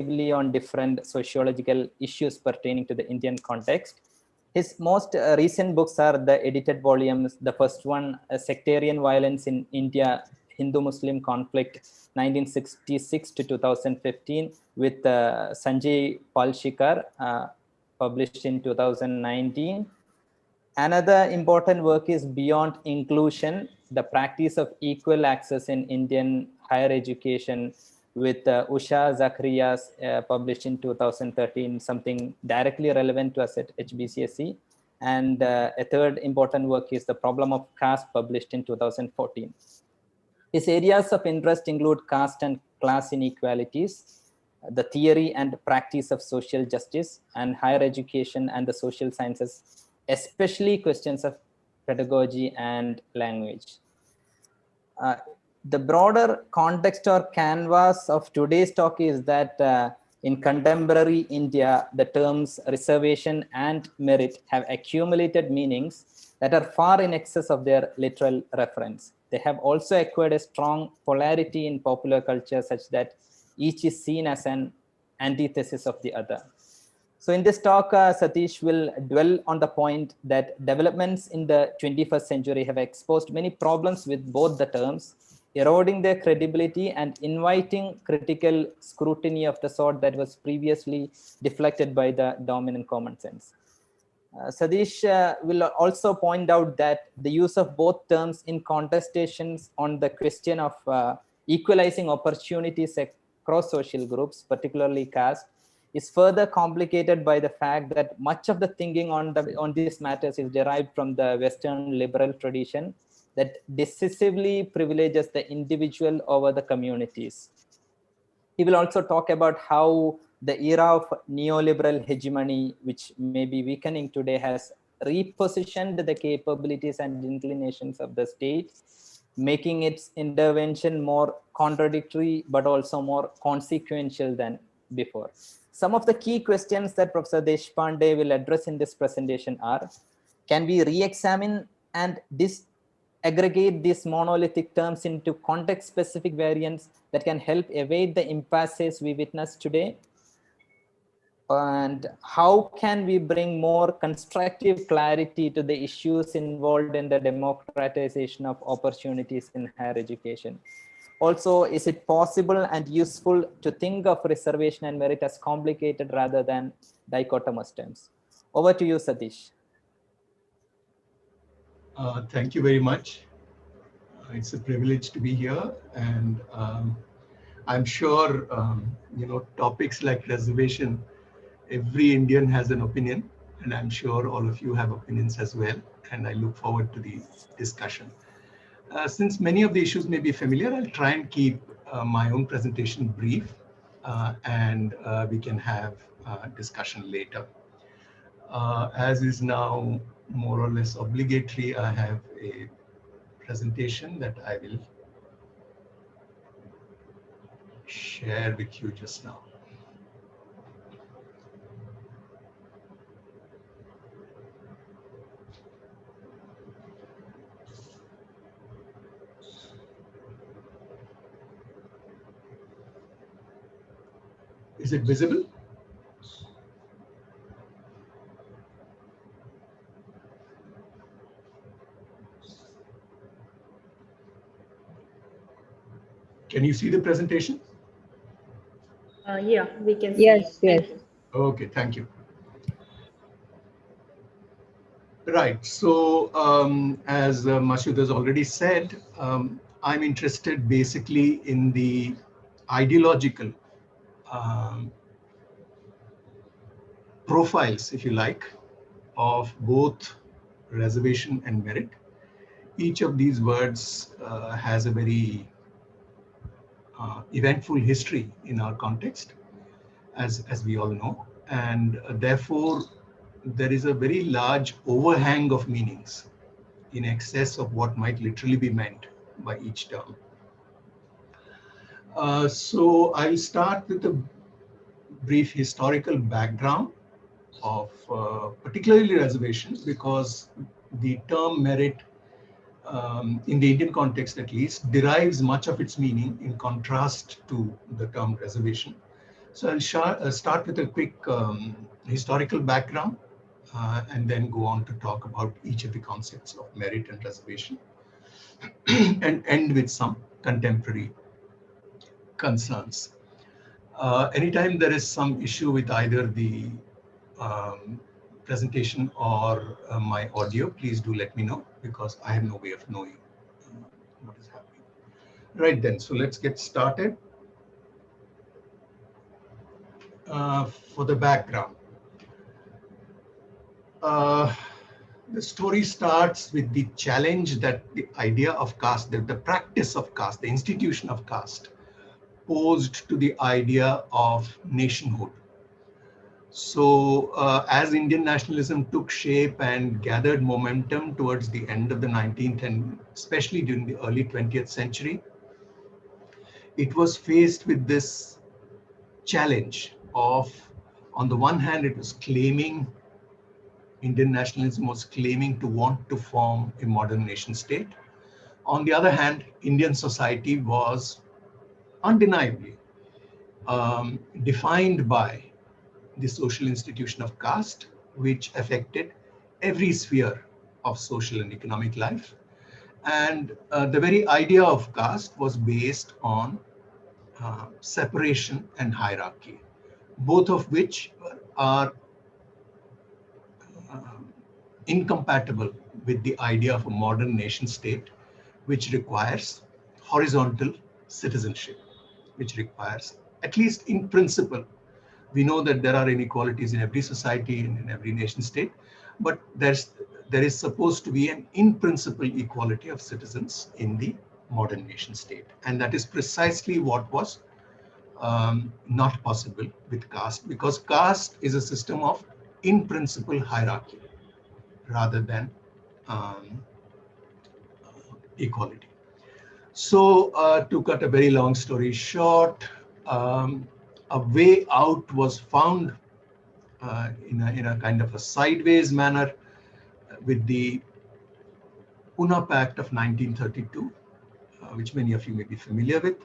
on different sociological issues pertaining to the Indian context. His most recent books are the edited volumes. The first one, Sectarian Violence in India, Hindu-Muslim Conflict, 1966 to 2015, with Sanjay Palshikar, published in 2019. Another important work is Beyond Inclusion, the practice of equal access in Indian higher education, with Usha Zakaria's, published in 2013, something directly relevant to us at HBCSE. And a third important work is The Problem of Caste, published in 2014. His areas of interest include caste and class inequalities, the theory and practice of social justice, and higher education and the social sciences, especially questions of pedagogy and language. The broader context or canvas of today's talk is that in contemporary India, the terms reservation and merit have accumulated meanings that are far in excess of their literal reference. They have also acquired a strong polarity in popular culture such that each is seen as an antithesis of the other. So in this talk, Satish will dwell on the point that developments in the 21st century have exposed many problems with both the terms, eroding their credibility and inviting critical scrutiny of the sort that was previously deflected by the dominant common sense. Satish will also point out that the use of both terms in contestations on the question of equalizing opportunities across social groups, particularly caste, is further complicated by the fact that much of the thinking on these matters is derived from the Western liberal tradition that decisively privileges the individual over the communities. He will also talk about how the era of neoliberal hegemony, which may be weakening today, has repositioned the capabilities and inclinations of the state, making its intervention more contradictory, but also more consequential than before. Some of the key questions that Professor Deshpande will address in this presentation are: can we re-examine and disaggregate these monolithic terms into context-specific variants that can help evade the impasses we witness today? And how can we bring more constructive clarity to the issues involved in the democratization of opportunities in higher education? Also, is it possible and useful to think of reservation and merit as complicated rather than dichotomous terms? Over to you, Satish. Thank you very much. It's a privilege to be here, and I'm sure topics like reservation, every Indian has an opinion, and I'm sure all of you have opinions as well, and I look forward to the discussion. Since many of the issues may be familiar, I'll try and keep my own presentation brief, and we can have discussion later. As is now more or less obligatory, I have a presentation that I will share with you just now. Is it visible? Can you see the presentation? Yeah, we can see. Yes, yes. Okay, thank you. Right, so as Masud has already said, I'm interested basically in the ideological profiles, if you like, of both reservation and merit. Each of these words has a very eventful history in our context, as we all know, and therefore there is a very large overhang of meanings in excess of what might literally be meant by each term. So I'll start with a brief historical background of particularly reservations, because the term merit in the Indian context at least derives much of its meaning in contrast to the term reservation. So I'll start with a quick historical background and then go on to talk about each of the concepts of merit and reservation and end with some contemporary concerns. Anytime there is some issue with either the presentation or my audio, please do let me know, because I have no way of knowing what is happening. Right then, so let's get started. For the background, the story starts with the challenge that the idea of caste, the practice of caste, the institution of caste, posed to the idea of nationhood. So as Indian nationalism took shape and gathered momentum towards the end of the 19th and especially during the early 20th century, it was faced with this challenge of, on the one hand, it was claiming, Indian nationalism was claiming to want to form a modern nation state. On the other hand, Indian society was undeniably defined by the social institution of caste, which affected every sphere of social and economic life. And the very idea of caste was based on separation and hierarchy, both of which are incompatible with the idea of a modern nation state, which requires horizontal citizenship, which requires, at least in principle, we know that there are inequalities in every society and in every nation state, but there is supposed to be an in principle equality of citizens in the modern nation state. And that is precisely what was not possible with caste, because caste is a system of in principle hierarchy rather than equality. So to cut a very long story short, a way out was found in a kind of a sideways manner with the Pune Pact of 1932, which many of you may be familiar with,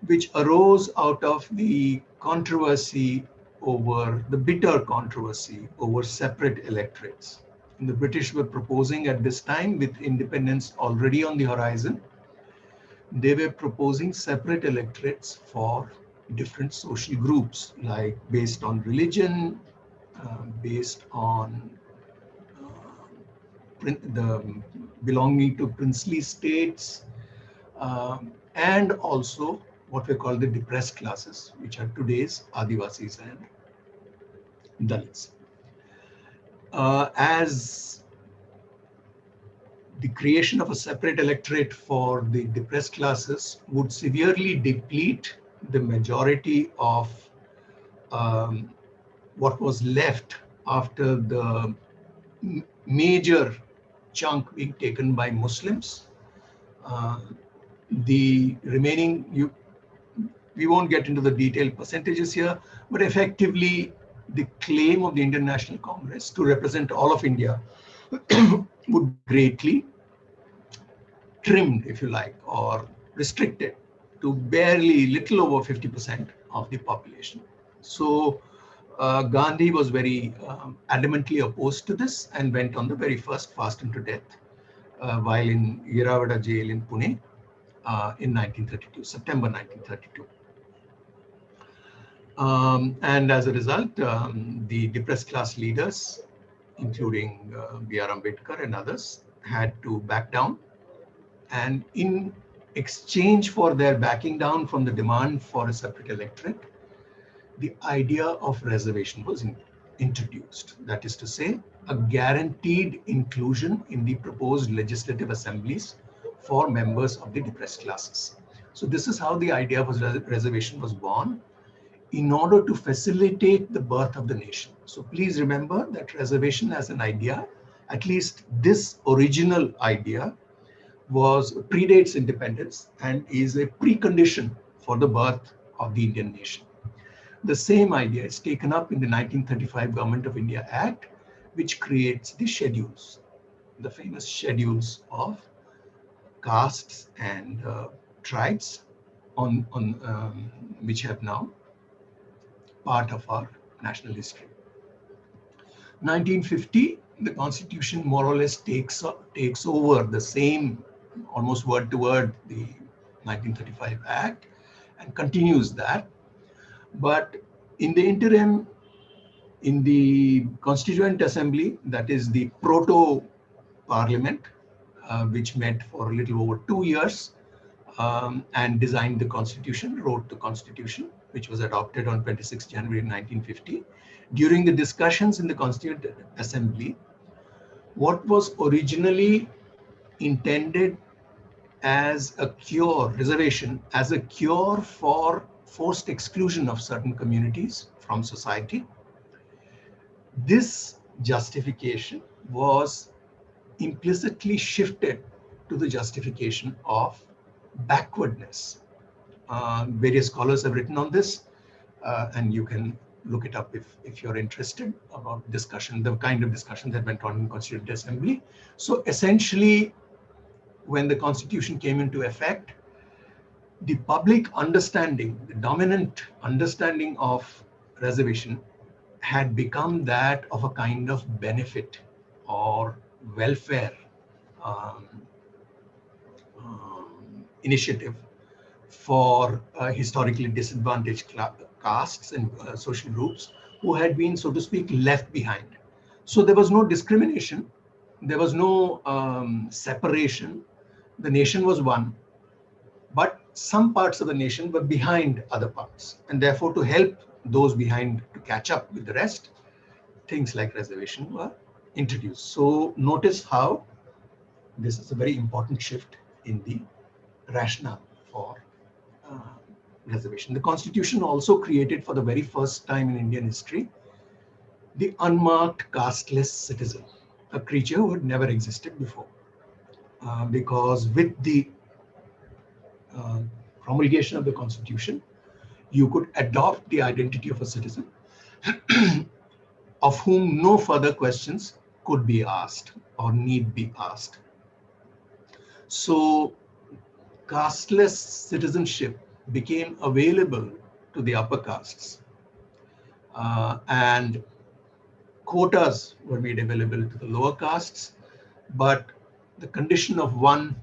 which arose out of the controversy over, the bitter controversy over separate electorates. And the British were proposing at this time, with independence already on the horizon, they were proposing separate electorates for different social groups, like based on religion, based on the belonging to princely states, and also what we call the depressed classes, which are today's Adivasis and Dalits. As the creation of a separate electorate for the depressed classes would severely deplete the majority of what was left after the major chunk being taken by Muslims. The remaining, we won't get into the detailed percentages here, but effectively the claim of the Indian National Congress to represent all of India would be greatly trimmed, if you like, or restricted to barely little over 50% of the population. So Gandhi was very adamantly opposed to this and went on the very first fast and to death while in Yeravada jail in Pune in 1932, September 1932. And as a result, the depressed class leaders, including B.R. Ambedkar and others, had to back down. And in exchange for their backing down from the demand for a separate electorate, the idea of reservation was introduced. That is to say, a guaranteed inclusion in the proposed legislative assemblies for members of the depressed classes. So this is how the idea of reservation was born, in order to facilitate the birth of the nation. So please remember that reservation as an idea, at least this original idea, predates independence and is a precondition for the birth of the Indian nation. The same idea is taken up in the 1935 Government of India Act, which creates the schedules, the famous schedules of castes and tribes, which have now part of our national history. 1950, the Constitution more or less takes over the same, almost word to word, the 1935 Act, and continues that. But in the interim, in the Constituent Assembly, that is the proto-parliament, which met for a little over 2 years, and designed the Constitution, wrote the Constitution, which was adopted on 26 January 1950. During the discussions in the Constituent Assembly, what was originally intended as a cure, reservation, as a cure for forced exclusion of certain communities from society, this justification was implicitly shifted to the justification of backwardness. Various scholars have written on this, and you can look it up if you're interested about discussion, the kind of discussion that went on in the Constituent Assembly. So essentially, when the Constitution came into effect, the public understanding, the dominant understanding of reservation had become that of a kind of benefit or welfare initiative for historically disadvantaged castes and social groups who had been, so to speak, left behind. So there was no discrimination, there was no separation. The nation was one, but some parts of the nation were behind other parts, and therefore to help those behind to catch up with the rest, things like reservation were introduced. So notice how this is a very important shift in the rationale for reservation. The Constitution also created for the very first time in Indian history the unmarked casteless citizen, a creature who had never existed before. Because with the promulgation of the Constitution, you could adopt the identity of a citizen of whom no further questions could be asked or need be asked. So casteless citizenship became available to the upper castes, and quotas were made available to the lower castes, but the condition of one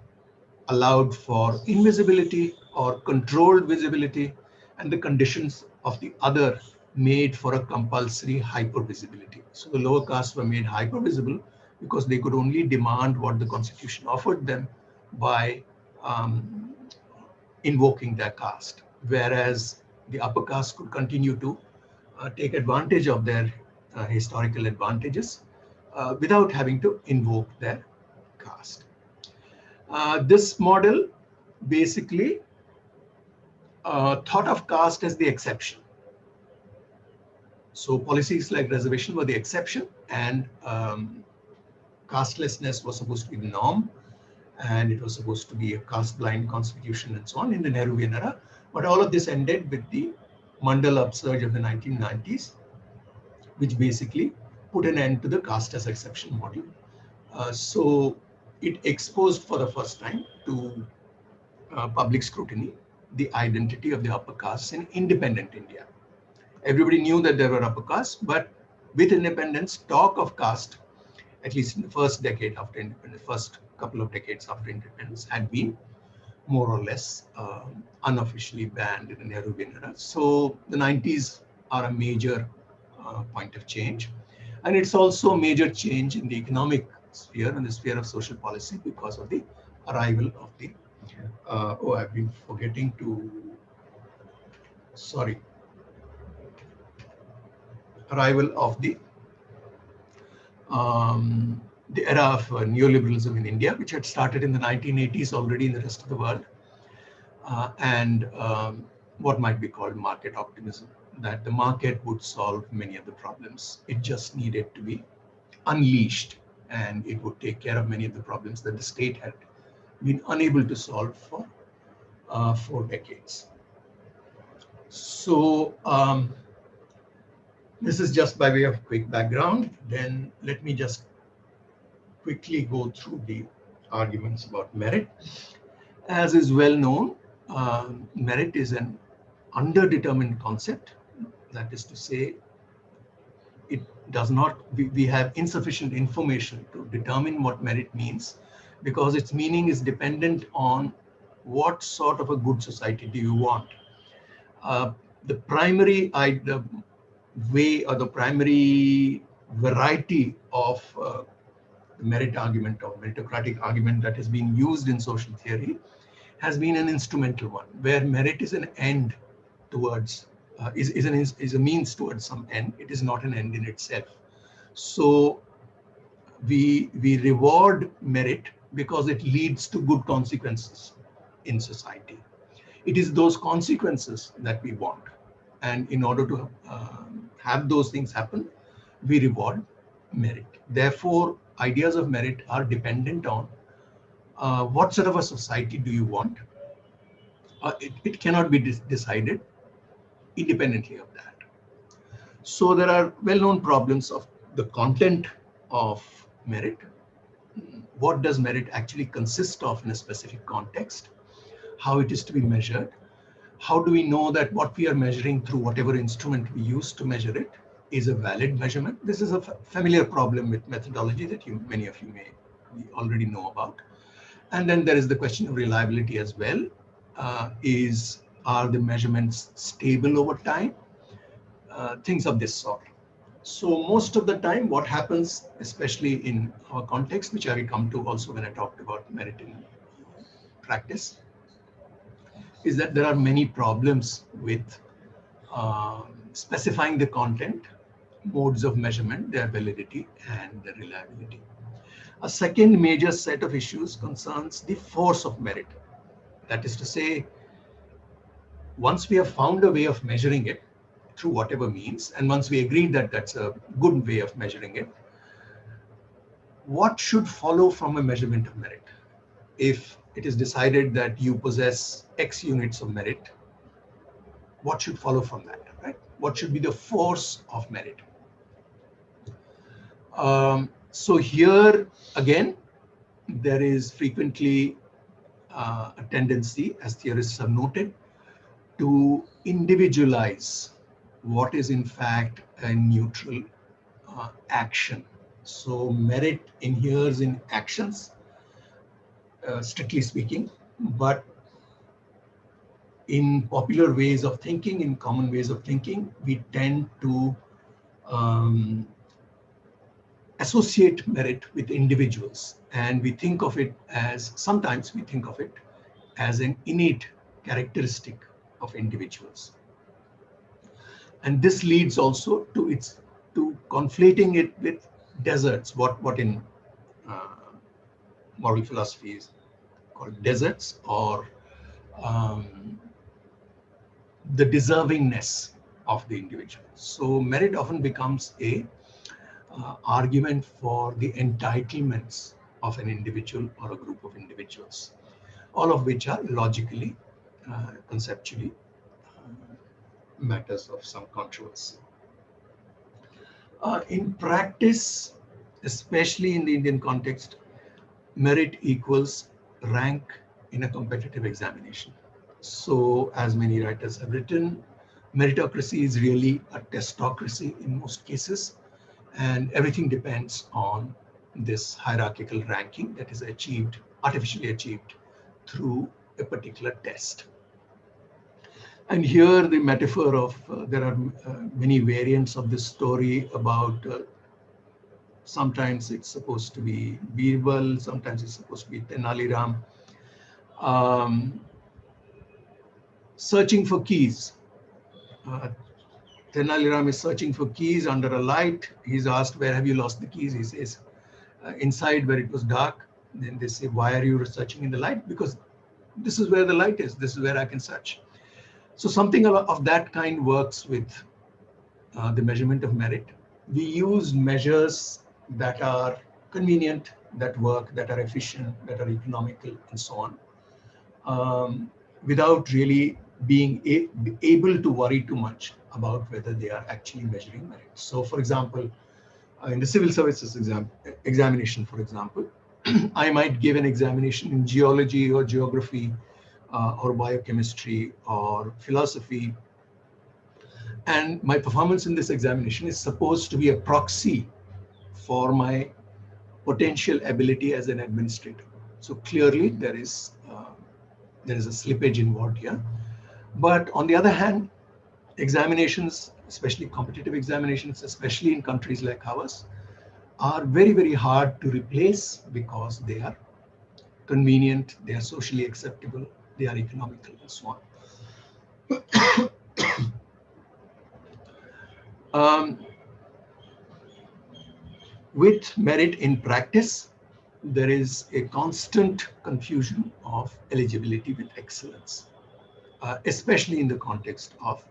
allowed for invisibility or controlled visibility, and the conditions of the other made for a compulsory hypervisibility. So the lower castes were made hypervisible because they could only demand what the Constitution offered them by invoking their caste, whereas the upper caste could continue to take advantage of their historical advantages without having to invoke their caste. This model basically thought of caste as the exception. So policies like reservation were the exception, and castelessness was supposed to be the norm, and it was supposed to be a caste-blind constitution and so on in the Nehruvian era. But all of this ended with the Mandal upsurge of the 1990s, which basically put an end to the caste as exception model. So it exposed for the first time to public scrutiny the identity of the upper castes in independent India. Everybody knew that there were upper castes, but with independence, talk of caste, at least in the first decade after independence, first couple of decades after independence, had been more or less unofficially banned in the Nehruvian era. So the 90s are a major point of change. And it's also a major change in the economic sphere and the sphere of social policy because of the arrival of the, I've been forgetting to, arrival of the era of neoliberalism in India, which had started in the 1980s already in the rest of the world, and what might be called market optimism, that the market would solve many of the problems. It just needed to be unleashed, and it would take care of many of the problems that the state had been unable to solve for 4 decades. So this is just by way of quick background. Then let me just quickly go through the arguments about merit. As is well known, merit is an underdetermined concept. That is to say, it does not, we have insufficient information to determine what merit means, because its meaning is dependent on what sort of a good society do you want. The primary the way, or the primary variety of the merit argument or meritocratic argument that has been used in social theory has been an instrumental one, where merit is an end towards, is a means towards some end. It is not an end in itself. So we reward merit because it leads to good consequences in society. It is those consequences that we want. And in order to have those things happen, we reward merit. Therefore, ideas of merit are dependent on what sort of a society do you want. It cannot be decided independently of that. So there are well-known problems of the content of merit. What does merit actually consist of in a specific context? How it is to be measured? How do we know that what we are measuring through whatever instrument we use to measure it is a valid measurement? This is a familiar problem with methodology that many of you may already know about. And then there is the question of reliability as well. Are the measurements stable over time? Things of this sort. So most of the time, what happens, especially in our context, which I will come to also when I talked about merit in practice, is that there are many problems with specifying the content, modes of measurement, their validity, and their reliability. A second major set of issues concerns the force of merit. That is to say, once we have found a way of measuring it through whatever means, and once we agreed that that's a good way of measuring it, what should follow from a measurement of merit? If it is decided that you possess X units of merit, what should follow from that, right? What should be the force of merit? So here, again, there is frequently a tendency, as theorists have noted, to individualize what is in fact a neutral action. So merit inheres in actions, strictly speaking, but in popular ways of thinking, in common ways of thinking, we tend to associate merit with individuals, and we think of it as, sometimes we think of it as an innate characteristic of individuals. And this leads also to conflating it with deserts, what in moral philosophy is called deserts, or the deservingness of the individual. So merit often becomes a argument for the entitlements of an individual or a group of individuals, all of which are logically, conceptually, matters of some controversy. In practice, especially in the Indian context, merit equals rank in a competitive examination. So, as many writers have written, meritocracy is really a testocracy in most cases, and everything depends on this hierarchical ranking that is achieved, artificially achieved, through a particular test. And here the metaphor of, there are many variants of this story about, sometimes it's supposed to be Birbal, sometimes it's supposed to be Tenali Ram, searching for keys. Tenali Ram is searching for keys under a light. He's asked, where have you lost the keys? He says, inside where it was dark. Then they say, why are you searching in the light? Because this is where the light is. This is where I can search. So something of that kind works with the measurement of merit. We use measures that are convenient, that work, that are efficient, that are economical, and so on, without really being able to worry too much about whether they are actually measuring merit. So, for example, in the civil services examination, for example, I might give an examination in geology or geography or biochemistry or philosophy, And my performance in this examination is supposed to be a proxy for my potential ability as an administrator. So clearly there is a slippage involved here. But on the other hand, examinations, especially competitive examinations, especially in countries like ours, are very, very hard to replace because they are convenient, they are socially acceptable, they are economical, and so on. With merit in practice, there is a constant confusion of eligibility with excellence, especially in the context of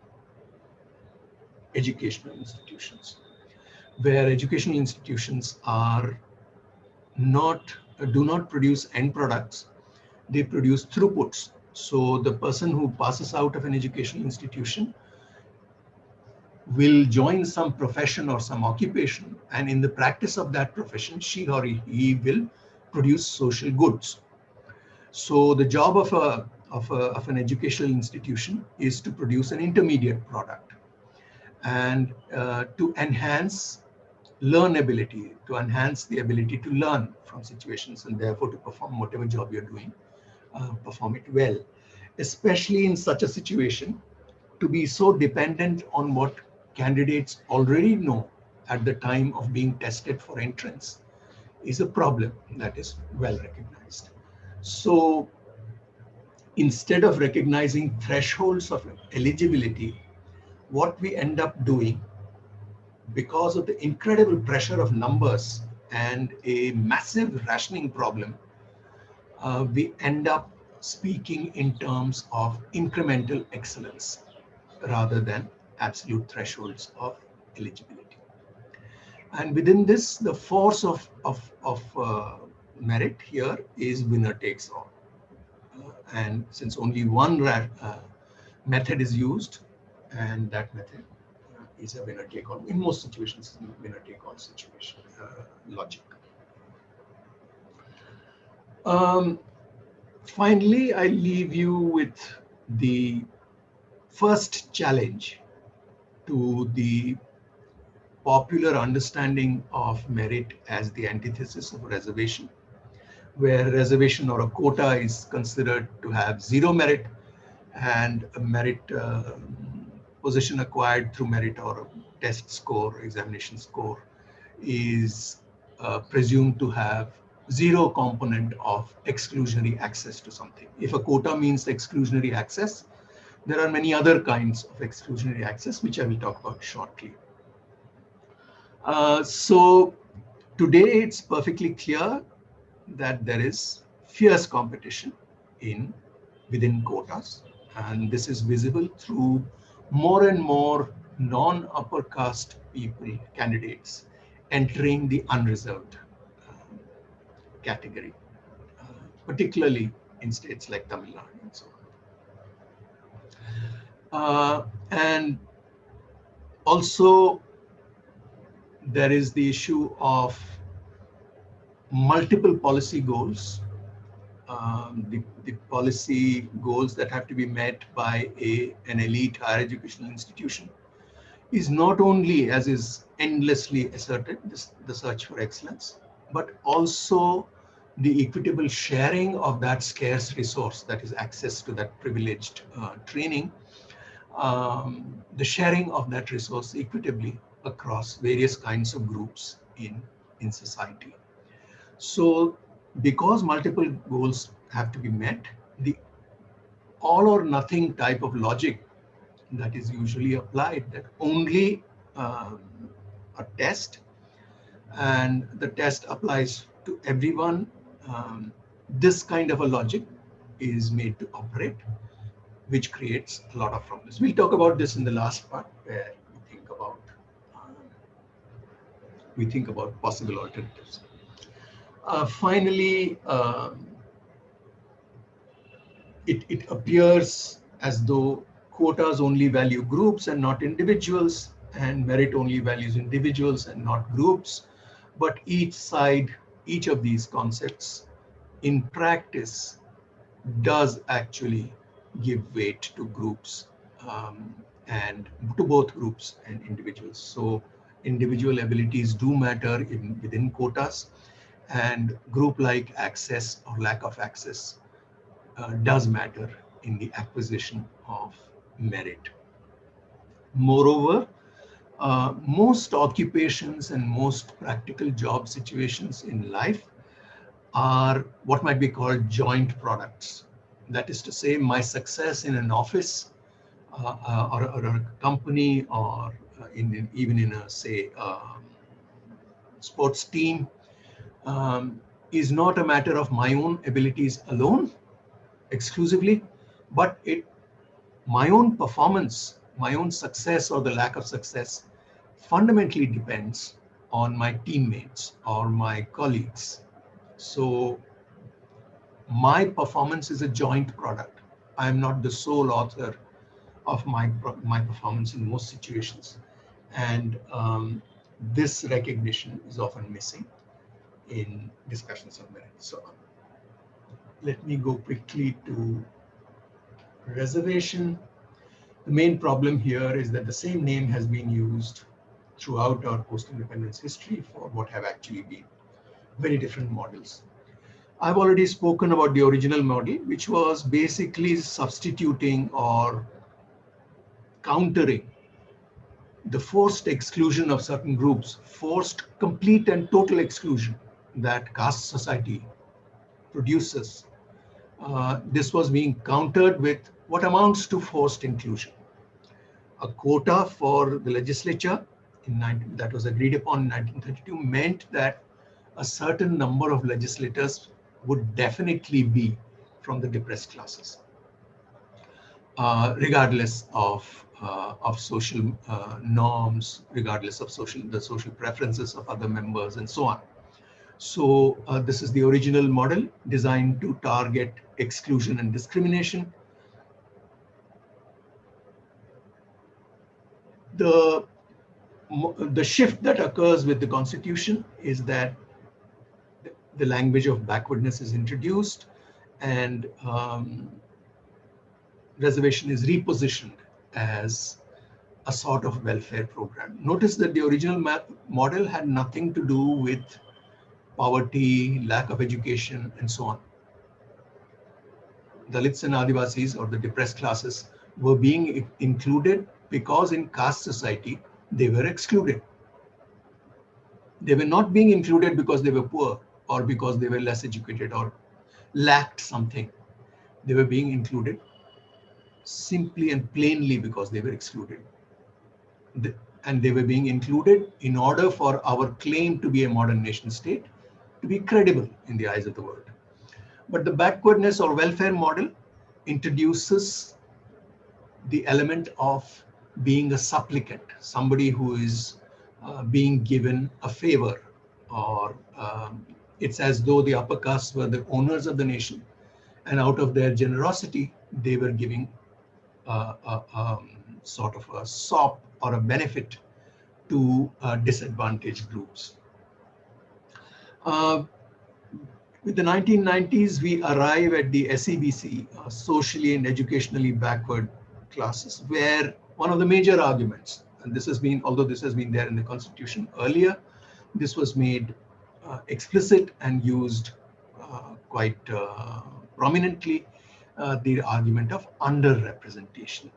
educational institutions, where educational institutions are do not produce end products, they produce throughputs. So the person who passes out of an educational institution will join some profession or some occupation, and in the practice of that profession, she or he will produce social goods. So the job of an educational institution is to produce an intermediate product and to enhance learnability, to enhance the ability to learn from situations and therefore to perform whatever job you're doing, perform it well, especially in such a situation. To be so dependent on what candidates already know at the time of being tested for entrance is a problem that is well recognized. So instead of recognizing thresholds of eligibility, what we end up doing, because of the incredible pressure of numbers and a massive rationing problem, we end up speaking in terms of incremental excellence rather than absolute thresholds of eligibility. And within this, the force of merit here is winner takes all. And since only one method is used, and that method is a winner take all, in most situations, winner take all situation logic. Finally, I leave you with the first challenge to the popular understanding of merit as the antithesis of reservation, where reservation or a quota is considered to have zero merit, and a merit position acquired through merit or a test score, examination score, is presumed to have zero component of exclusionary access to something. If a quota means exclusionary access, there are many other kinds of exclusionary access, which I will talk about shortly. So today it's perfectly clear that there is fierce competition within quotas, and this is visible through more and more non-upper caste people, candidates, entering the unreserved category, particularly in states like Tamil Nadu and so on. And also there is the issue of multiple policy goals. The policy goals that have to be met by an elite higher educational institution is not only, as is endlessly asserted, the search for excellence, but also the equitable sharing of that scarce resource, that is access to that privileged training, the sharing of that resource equitably across various kinds of groups in society. So because multiple goals have to be met, the all or nothing type of logic that is usually applied, that only a test and the test applies to everyone, this kind of a logic is made to operate, which creates a lot of problems. We'll talk about this in the last part, where we think about possible alternatives. Finally, it appears as though quotas only value groups and not individuals, and merit only values individuals and not groups. But each side, each of these concepts in practice does actually give weight to groups and to both groups and individuals. So individual abilities do matter within quotas, and group-like access or lack of access does matter in the acquisition of merit. Moreover, most occupations and most practical job situations in life are what might be called joint products. That is to say, my success in an office or a company, or even in a, say, sports team, is not a matter of my own abilities alone, exclusively, but my own performance, my own success or the lack of success fundamentally depends on my teammates or my colleagues. So my performance is a joint product. I am not the sole author of my performance in most situations. And this recognition is often missing in discussions on merit. So let me go quickly to reservation. The main problem here is that the same name has been used throughout our post-independence history for what have actually been very different models. I've already spoken about the original model, which was basically substituting or countering the forced exclusion of certain groups, forced complete and total exclusion that caste society produces. This was being countered with what amounts to forced inclusion. A quota for the legislature that was agreed upon in 1932 meant that a certain number of legislators would definitely be from the depressed classes, regardless of social norms, regardless of the social preferences of other members, and so on. So this is the original model designed to target exclusion and discrimination. The shift that occurs with the Constitution is that the language of backwardness is introduced, and reservation is repositioned as a sort of welfare program. Notice that the original model had nothing to do with poverty, lack of education, and so on. Dalits and Adivasis, or the depressed classes, were being included because in caste society they were excluded. They were not being included because they were poor or because they were less educated or lacked something. They were being included simply and plainly because they were excluded. And they were being included in order for our claim to be a modern nation state to be credible in the eyes of the world. But the backwardness or welfare model introduces the element of being a supplicant, somebody who is being given a favor, or it's as though the upper castes were the owners of the nation, and out of their generosity, they were giving sort of a sop or a benefit to disadvantaged groups. With the 1990s, we arrive at the SEBC, socially and educationally backward classes, where one of the major arguments, and this has been, although this has been there in the Constitution earlier, this was made explicit and used quite prominently, the argument of underrepresentation.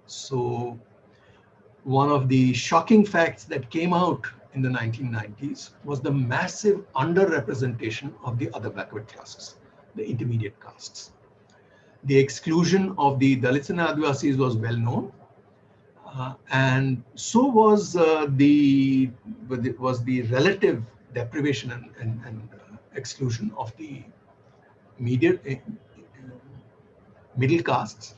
So one of the shocking facts that came out in the 1990s was the massive underrepresentation of the other backward classes, the intermediate castes. The exclusion of the Dalits and Adivasis was well known, and so was the relative deprivation and exclusion of the middle castes.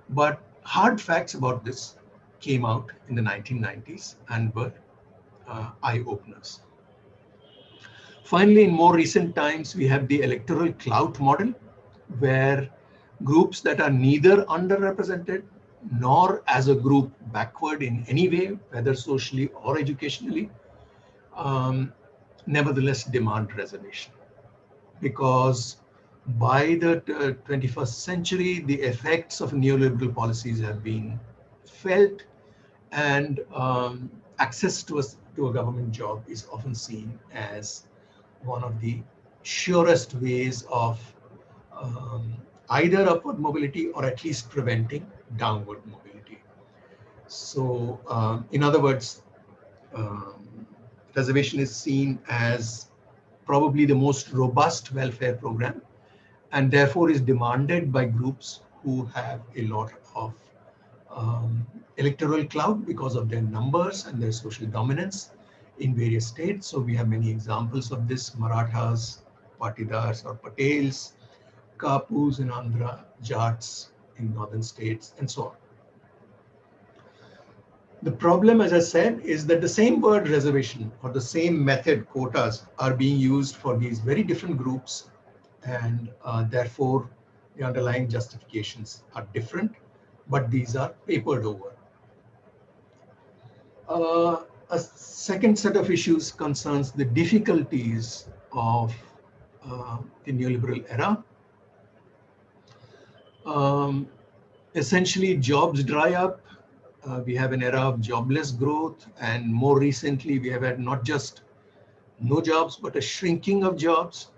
But hard facts about this came out in the 1990s and were eye-openers. Finally, in more recent times, we have the electoral clout model, where groups that are neither underrepresented nor as a group backward in any way, whether socially or educationally, nevertheless demand reservation. Because by the 21st century, the effects of neoliberal policies have been felt, and access to a government job is often seen as one of the surest ways of either upward mobility or at least preventing downward mobility. So in other words, reservation is seen as probably the most robust welfare program, and therefore is demanded by groups who have a lot of electoral clout because of their numbers and their social dominance in various states. So we have many examples of this: Marathas, Patidars or Patels, Kapus in Andhra, Jats in northern states, and so on. The problem, as I said, is that the same word reservation or the same method quotas are being used for these very different groups, and therefore the underlying justifications are different, but these are papered over. A second set of issues concerns the difficulties of the neoliberal era. Essentially, jobs dry up. We have an era of jobless growth, and more recently we have had not just no jobs, but a shrinking of jobs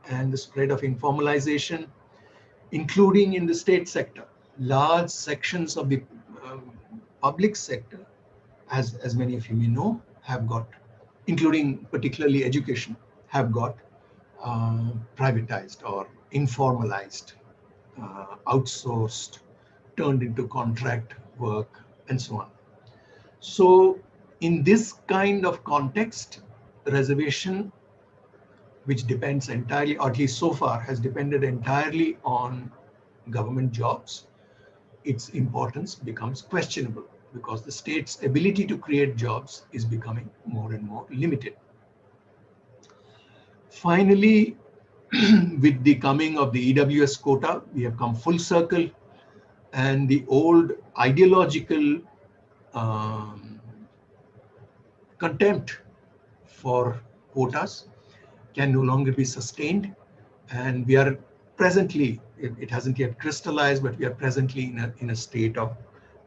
and the spread of informalization, including in the state sector. Large sections of the public sector, as many of you may know, have got, including particularly education, have got privatized or informalized, outsourced, turned into contract work, and so on. So in this kind of context, reservation, which depends entirely, or at least so far has depended entirely on government jobs, its importance becomes questionable because the state's ability to create jobs is becoming more and more limited. Finally, with the coming of the EWS quota, we have come full circle, and the old ideological contempt for quotas can no longer be sustained, and we are presently, it hasn't yet crystallized, but we are presently in a state of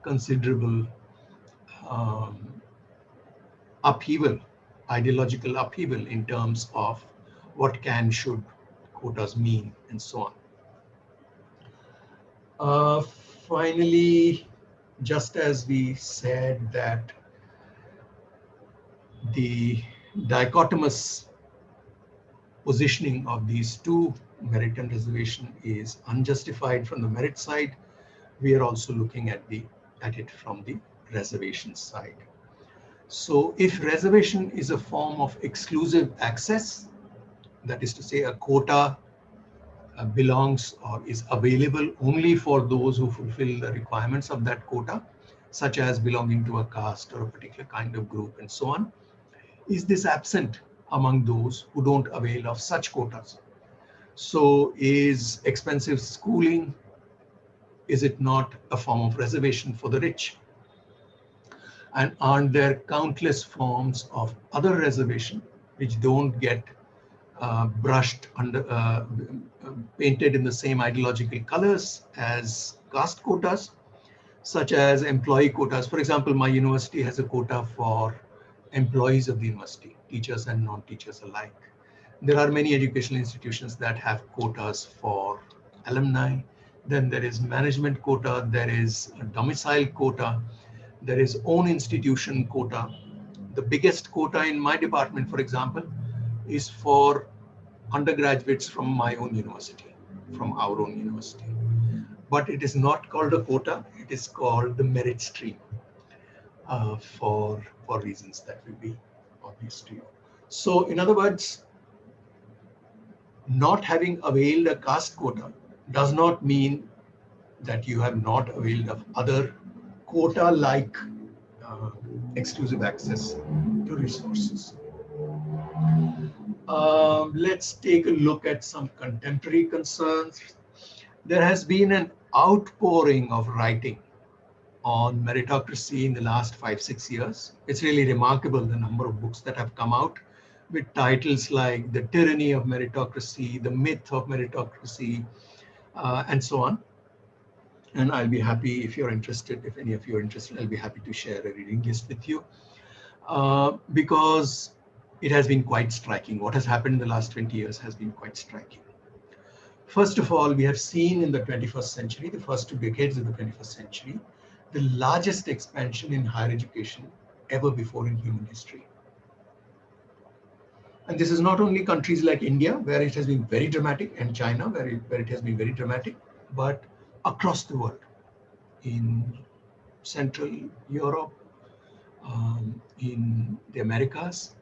considerable upheaval, ideological upheaval in terms of what can, should quotas mean, and so on. Finally, just as we said that the dichotomous positioning of these two, merit and reservation, is unjustified from the merit side, we are also looking at it from the reservation side. So if reservation is a form of exclusive access, that is to say a quota belongs or is available only for those who fulfill the requirements of that quota, such as belonging to a caste or a particular kind of group and so on, is this absent among those who don't avail of such quotas? So is expensive schooling, is it not a form of reservation for the rich? And aren't there countless forms of other reservation which don't get brushed under, painted in the same ideological colors as caste quotas, such as employee quotas? For example, my university has a quota for employees of the university, teachers and non-teachers alike. There are many educational institutions that have quotas for alumni. Then there is management quota, there is a domicile quota, there is own institution quota. The biggest quota in my department, for example, is for undergraduates from my own university, from our own university. But it is not called a quota, it is called the merit stream for reasons that will be obvious to you. So in other words, not having availed a caste quota does not mean that you have not availed of other quota-like exclusive access to resources. Let's take a look at some contemporary concerns. There has been an outpouring of writing on meritocracy in the last 5-6 years. It's really remarkable the number of books that have come out with titles like The Tyranny of Meritocracy, The Myth of Meritocracy, and so on. And I'll be happy if you're interested, if any of you are interested, I'll be happy to share a reading list with you because it has been quite striking. What has happened in the last 20 years has been quite striking. First of all, we have seen in the 21st century, the first 2 decades of the 21st century, the largest expansion in higher education ever before in human history. And this is not only countries like India, where it has been very dramatic, and China, where it has been very dramatic, but across the world, in Central Europe, in the Americas.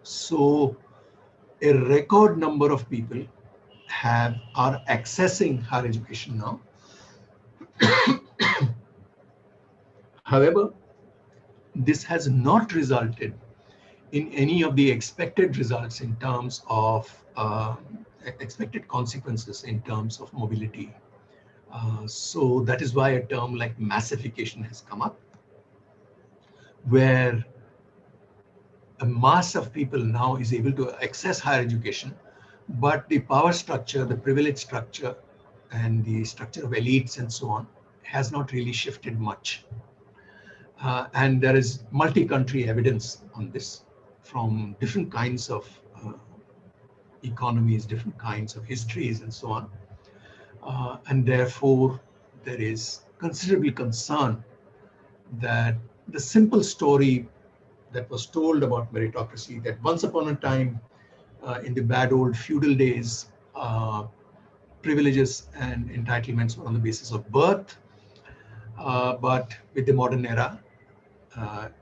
So a record number of people are accessing higher education now. However, this has not resulted in any of the expected results in terms of expected consequences in terms of mobility. So that is why a term like massification has come up, where a mass of people now is able to access higher education, but the power structure, the privilege structure, and the structure of elites and so on has not really shifted much. And there is multi-country evidence on this from different kinds of economies, different kinds of histories and so on. And therefore, there is considerable concern that the simple story that was told about meritocracy, that once upon a time in the bad old feudal days, privileges and entitlements were on the basis of birth, but with the modern era,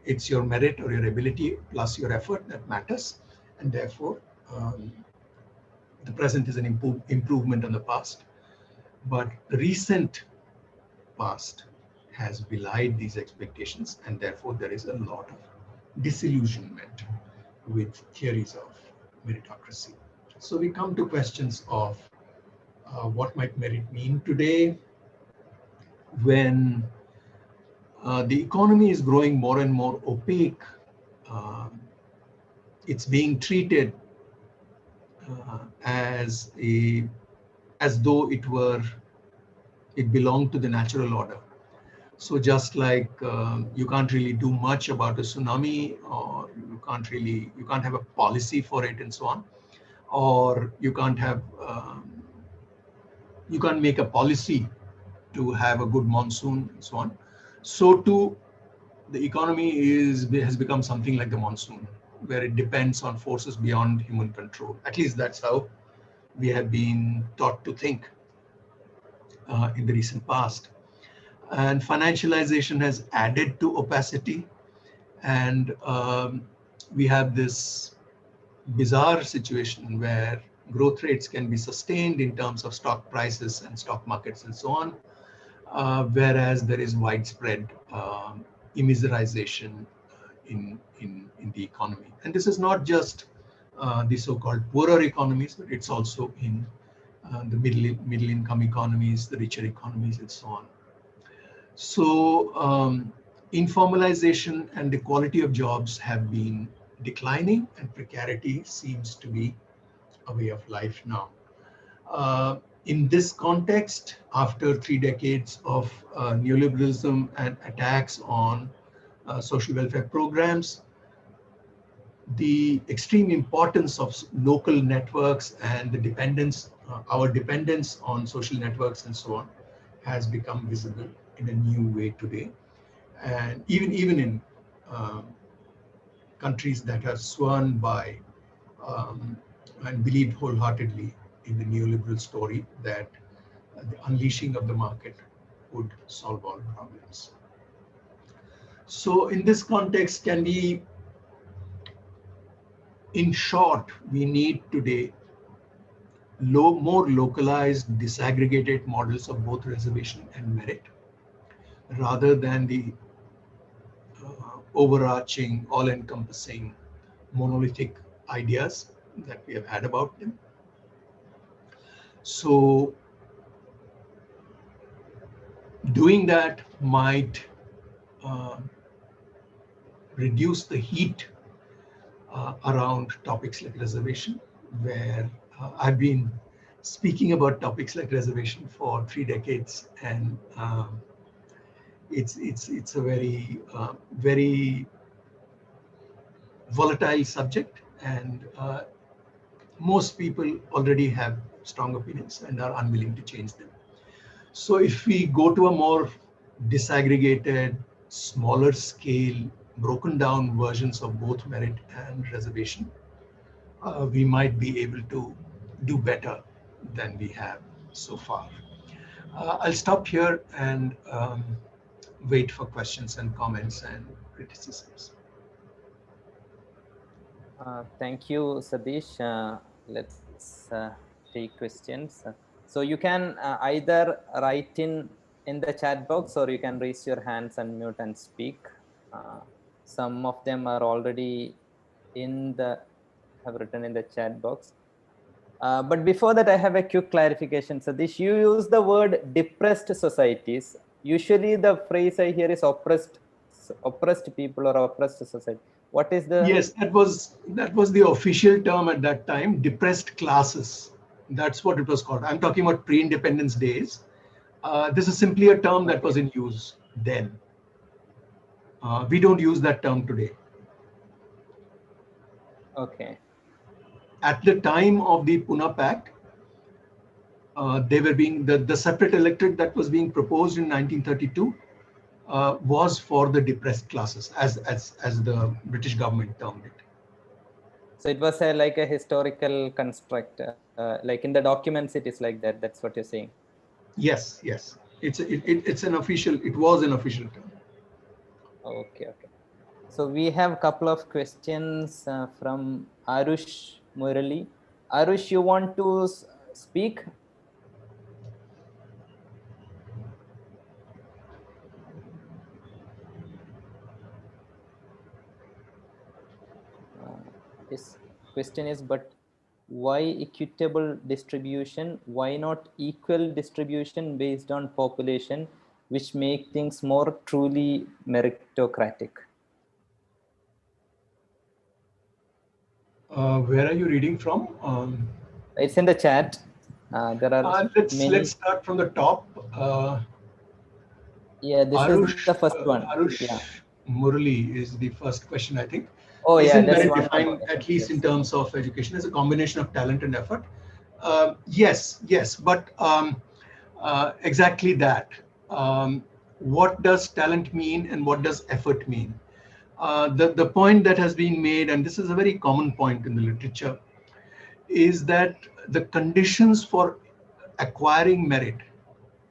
it's your merit or your ability plus your effort that matters, and therefore the present is an improvement on the past. But the recent past has belied these expectations, and therefore there is a lot of disillusionment with theories of meritocracy. So we come to questions of what might merit mean today when the economy is growing more and more opaque. It's being treated as though it belonged to the natural order. So just like you can't really do much about a tsunami, or you can't have a policy for it and so on, or you can't make a policy to have a good monsoon and so on. So too, the economy has become something like the monsoon, where it depends on forces beyond human control. At least that's how we have been taught to think in the recent past. And financialization has added to opacity, and we have this bizarre situation where growth rates can be sustained in terms of stock prices and stock markets and so on, whereas there is widespread immiserization in the economy. And this is not just the so-called poorer economies, but it's also in the middle income economies, the richer economies, and so on. So informalization and the quality of jobs have been declining, and precarity seems to be a way of life now. In this context, after 3 decades of neoliberalism and attacks on social welfare programs, the extreme importance of local networks and the dependence, our dependence on social networks and so on, has become visible in a new way today. And even in countries that are sworn by and believed wholeheartedly in the neoliberal story that the unleashing of the market would solve all problems. So in this context, in short, we need today more localized, disaggregated models of both reservation and merit, rather than the overarching, all-encompassing, monolithic ideas that we have had about them. So doing that might reduce the heat around topics like reservation, where I've been speaking about topics like reservation for 3 decades, and it's a very volatile subject, and most people already have strong opinions and are unwilling to change them. So if we go to a more disaggregated, smaller scale, broken down versions of both merit and reservation, we might be able to do better than we have so far. I'll stop here and wait for questions and comments and criticisms. Thank you, Satish. Let's take questions. So you can either write in the chat box, or you can raise your hands, unmute and speak. Some of them are already have written in the chat box. But before that, I have a quick clarification. Satish, you use the word depressed societies. Usually the phrase I hear is oppressed people or oppressed society. What is the... Yes, that was the official term at that time, depressed classes. That's what it was called. I'm talking about pre-independence days. This is simply a term that was in use then. We don't use that term today. Okay. At the time of the Pune Pact, they were being the separate electorate that was being proposed in 1932 was for the depressed classes, as the British government termed it. So it was like a historical construct, like in the documents it is like that. That's what you're saying. Yes, yes. It's an official. It was an official term. Okay, okay. So we have a couple of questions from Arush Murali. Arush, you want to speak? His question is, but why equitable distribution? Why not equal distribution based on population, which make things more truly meritocratic? Where are you reading from? It's in the chat. There are let's start from the top. Yeah, this Arush, is the first one. Arush Yeah. Murali is the first question, I think. Oh, yeah, Isn't that's merit one. defined, at least in terms of education, as a combination of talent and effort? Yes, but exactly that. What does talent mean and what does effort mean? The point that has been made, and this is a very common point in the literature, is that the conditions for acquiring merit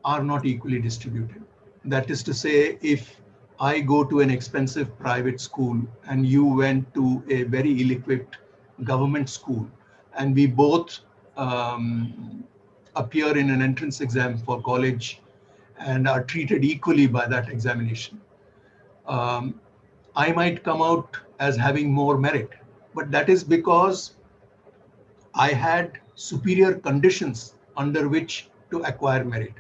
are not equally distributed. That is to say, if I go to an expensive private school and you went to a very ill-equipped government school, and we both appear in an entrance exam for college and are treated equally by that examination, I might come out as having more merit, but that is because I had superior conditions under which to acquire merit.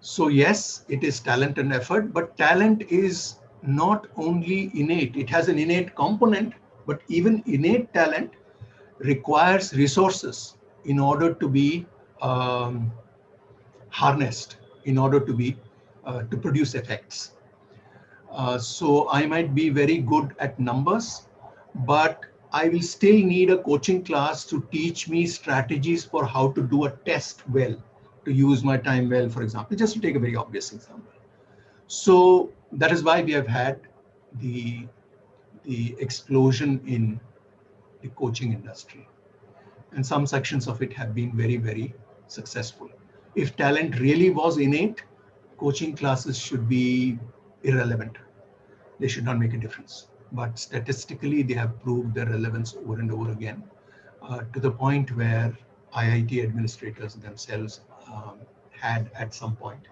So yes, it is talent and effort, but talent is not only innate, it has an innate component, but even innate talent requires resources in order to be harnessed, in order to be to produce effects. So I might be very good at numbers, but I will still need a coaching class to teach me strategies for how to do a test well, to use my time well, for example, just to take a very obvious example. So that is why we have had the explosion in the coaching industry. And some sections of it have been very, very successful. If talent really was innate, coaching classes should be irrelevant. They should not make a difference. But statistically, they have proved their relevance over and over again, to the point where IIT administrators themselves had at some point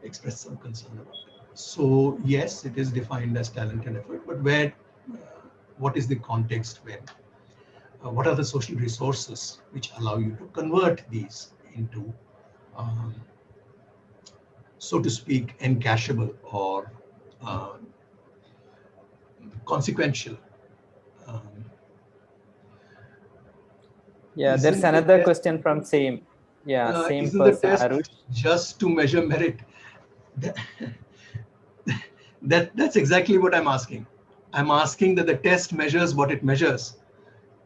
expressed some concern about it. So yes, it is defined as talent and effort, but where, what is the context when? What are the social resources which allow you to convert these into, so to speak, encashable or consequential Yeah, there's Isn't the another test, question from same. Yeah, same isn't the person, test Arush. just to measure merit? That, that's exactly what I'm asking. I'm asking that the test measures what it measures.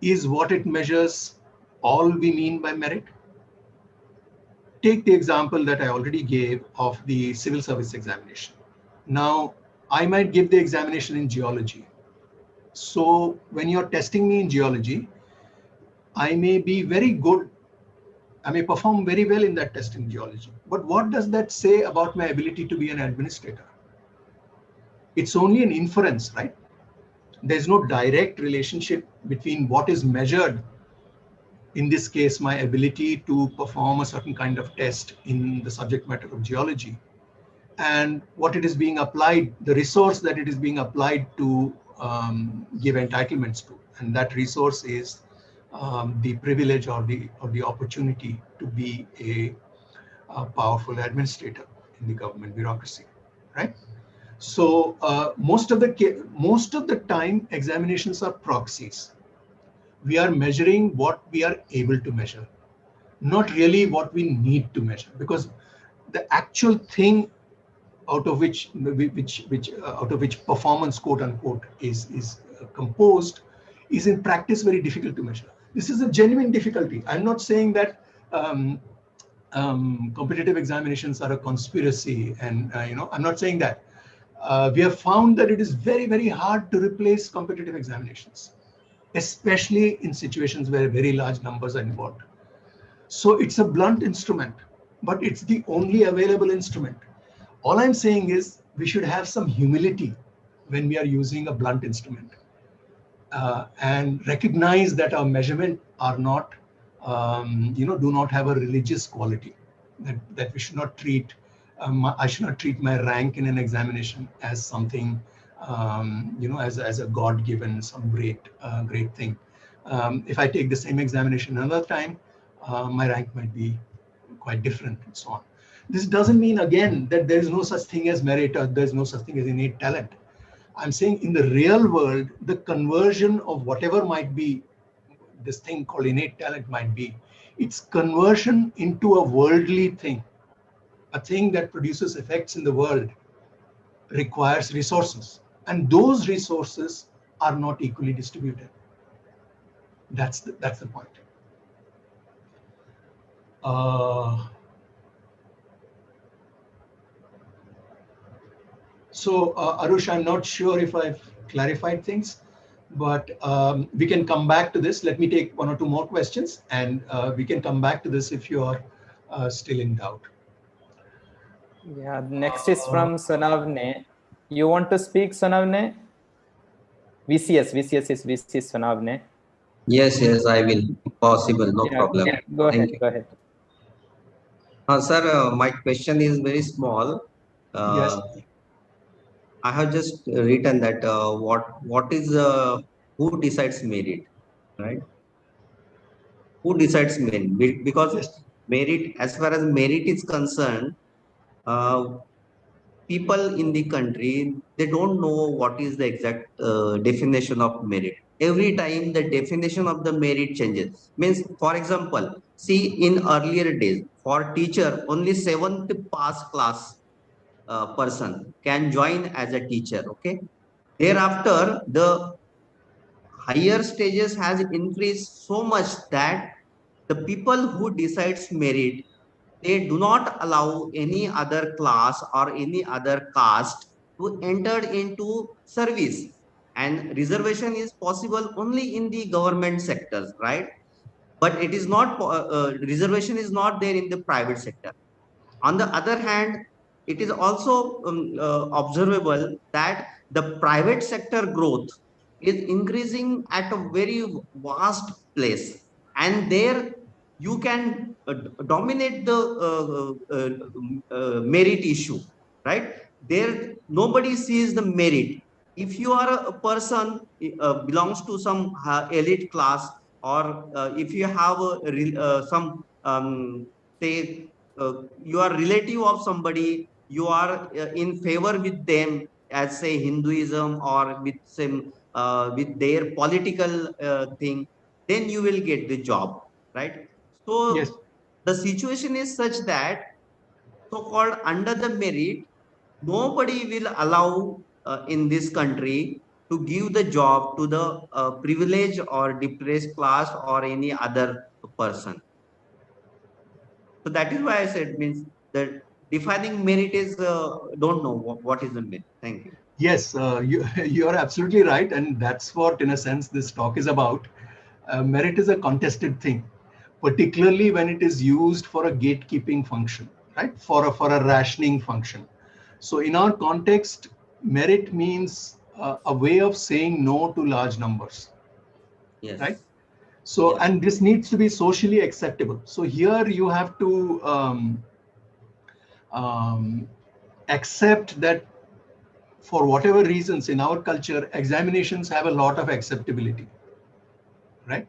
Is what it measures all we mean by merit? Take the example that I already gave of the civil service examination. Now, I might give the examination in geology. So when you're testing me in geology, I may be very good. I may perform very well in that test in geology. But what does that say about my ability to be an administrator? It's only an inference, right? There's no direct relationship between what is measured, in this case, my ability to perform a certain kind of test in the subject matter of geology, and what it is being applied, the resource that it is being applied to give entitlements to. And that resource is the privilege or the opportunity to be a powerful administrator in the government bureaucracy, right? So most of the time, examinations are proxies. We are measuring what we are able to measure, not really what we need to measure, because the actual thing out of which performance, quote unquote, is composed, is in practice very difficult to measure. This is a genuine difficulty. I'm not saying that competitive examinations are a conspiracy, and I'm not saying that. We have found that it is very, very hard to replace competitive examinations, especially in situations where very large numbers are involved. So it's a blunt instrument, but it's the only available instrument. All I'm saying is we should have some humility when we are using a blunt instrument, and recognize that our measurement are not, do not have a religious quality. That we should not treat, I should not treat my rank in an examination as something, as a God-given, some great thing. If I take the same examination another time, my rank might be quite different, and so on. This doesn't mean, again, that there is no such thing as merit or there's no such thing as innate talent. I'm saying in the real world, the conversion of whatever might be this thing called innate talent might be, its conversion into a worldly thing, a thing that produces effects in the world, requires resources. And those resources are not equally distributed. That's the point. So Arush, I'm not sure if I've clarified things, but we can come back to this. Let me take one or two more questions, and we can come back to this if you are still in doubt. Yeah, next is from Sonavne. You want to speak, Sonavne? VCS is VCS Sonavne. Yes, I will. Possible, no problem. Yeah, go ahead, Thank you. go ahead. Sir, my question is very small. Yes. I have just written that what is who decides merit, right? Who decides merit? Because Yes. merit, as far as merit is concerned, uh, people in the country, they don't know what is the exact definition of merit. Every time the definition of the merit changes. Means, for example, see, in earlier days, for teacher, only 7th pass class person can join as a teacher. Okay. Thereafter, the higher stages has increased so much that the people who decides merit, they do not allow any other class or any other caste to enter into service, and reservation is possible only in the government sectors, right? But it is not reservation is not there in the private sector. On the other hand, it is also observable that the private sector growth is increasing at a very vast place, and there you can dominate the merit issue, right? There nobody sees the merit. If you are a person belongs to some elite class, or if you have some say you are relative of somebody, you are in favor with them, as say Hinduism, or with some with their political thing, then you will get the job. right? So Yes. the situation is such that so-called under the merit, nobody will allow in this country to give the job to the privileged or depressed class or any other person. So that is why I said means that defining merit is don't know what is the merit. Thank you. Yes, you are absolutely right, and that's what, in a sense, this talk is about. Merit is a contested thing, particularly when it is used for a gatekeeping function, right? For a rationing function. So, in our context, merit means a way of saying no to large numbers, Yes. right? So, Yes. and this needs to be socially acceptable. So here you have to accept that for whatever reasons in our culture, examinations have a lot of acceptability, right?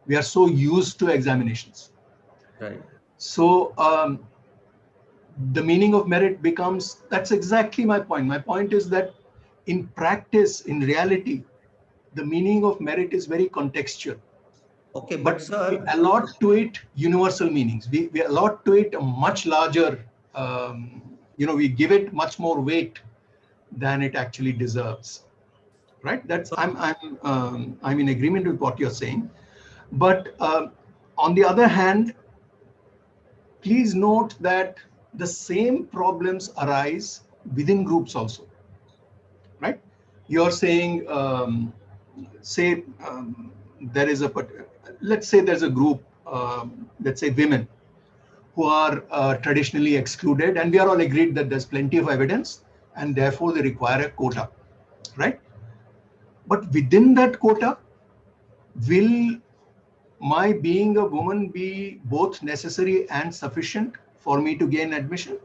We are so used to examinations. Right. So the meaning of merit becomes, that's exactly my point. My point is that in practice, in reality, the meaning of merit is very contextual. Okay, but But we sir, allot to it universal meanings. We allot to it a much larger, we give it much more weight than it actually deserves. Right? That's so, I'm in agreement with what you're saying. But on the other hand, please note that the same problems arise within groups also. Right? You're saying, say there is let's say there's a group, let's say women, who are traditionally excluded, and we are all agreed that there's plenty of evidence, and therefore they require a quota, right? But within that quota, will my being a woman be both necessary and sufficient for me to gain admission?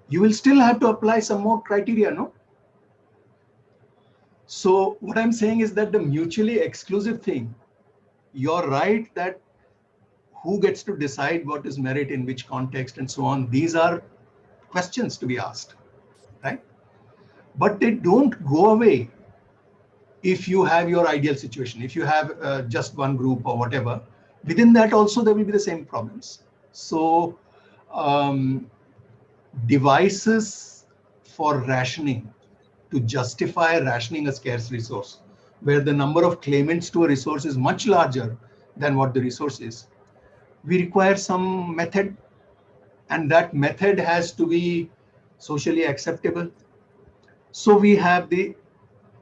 You will still have to apply some more criteria, no? So what I'm saying is that the mutually exclusive thing, you're right that who gets to decide what is merit in which context and so on, these are questions to be asked, right? But they don't go away if you have your ideal situation. If you have just one group or whatever, within that also there will be the same problems. So devices for rationing, to justify rationing a scarce resource, where the number of claimants to a resource is much larger than what the resource is, we require some method, and that method has to be socially acceptable. So we have the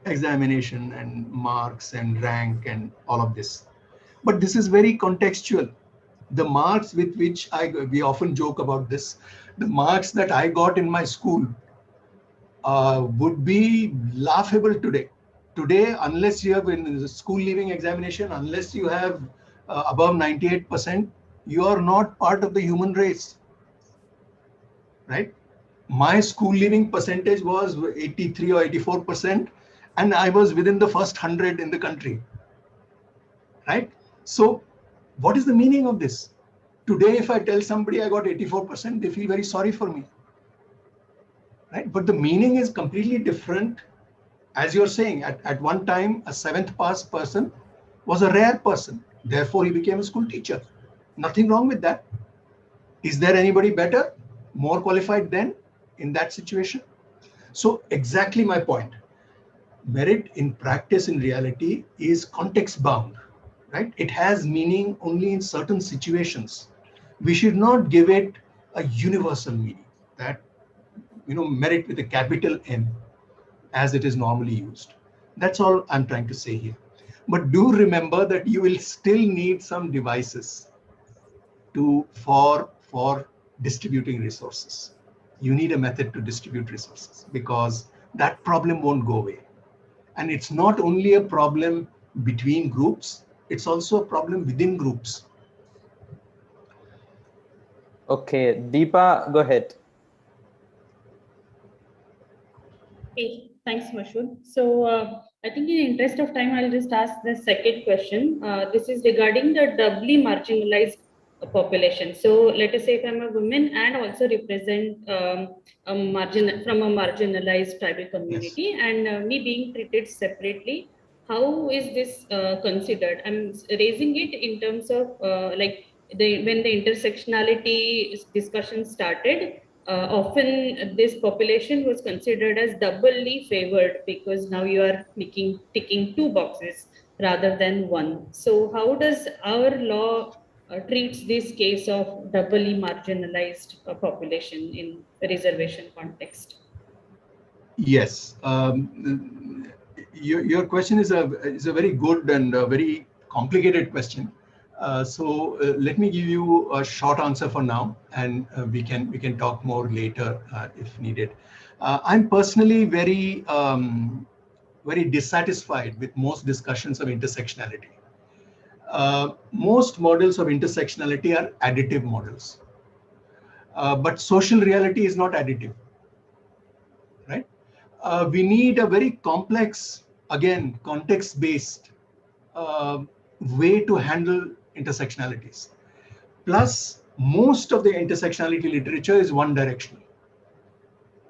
examination and marks and rank and all of this. But this is very contextual. The marks with which we often joke about this, the marks that I got in my school would be laughable today. Today, unless you have in the school leaving examination, unless you have above 98%, you are not part of the human race, right? My school leaving percentage was 83 or 84%, and I was within the first 100 in the country, right? So what is the meaning of this? Today, if I tell somebody I got 84%, they feel very sorry for me, right? But the meaning is completely different. As you're saying, at one time, a 7th pass person was a rare person. Therefore, he became a school teacher. Nothing wrong with that. Is there anybody better, more qualified then in that situation? So exactly my point. Merit in practice, in reality, is context bound, right? It has meaning only in certain situations. We should not give it a universal meaning, that, merit with a capital M, as it is normally used. That's all I'm trying to say here. But do remember that you will still need some devices for distributing resources. You need a method to distribute resources, because that problem won't go away. And it's not only a problem between groups, it's also a problem within groups. Okay, Deepa, go ahead. Okay, thanks, Mashood. So I think in interest of time, I'll just ask the second question. This is regarding the doubly marginalized population. So let us say if I'm a woman and also represent from a marginalized tribal community, yes, and me being treated separately how is this considered? I'm raising it in terms of like when the intersectionality discussion started, often this population was considered as doubly favored because now you are ticking two boxes rather than one. So how does our law treats this case of doubly marginalized population in reservation context? Yes, your question is a very good and a very complicated question. Let me give you a short answer for now, and we can talk more later if needed. I'm personally very dissatisfied with most discussions of intersectionality. Most models of intersectionality are additive models, but social reality is not additive, right? We need a very complex, again, context-based way to handle intersectionalities. Plus, most of the intersectionality literature is one directional,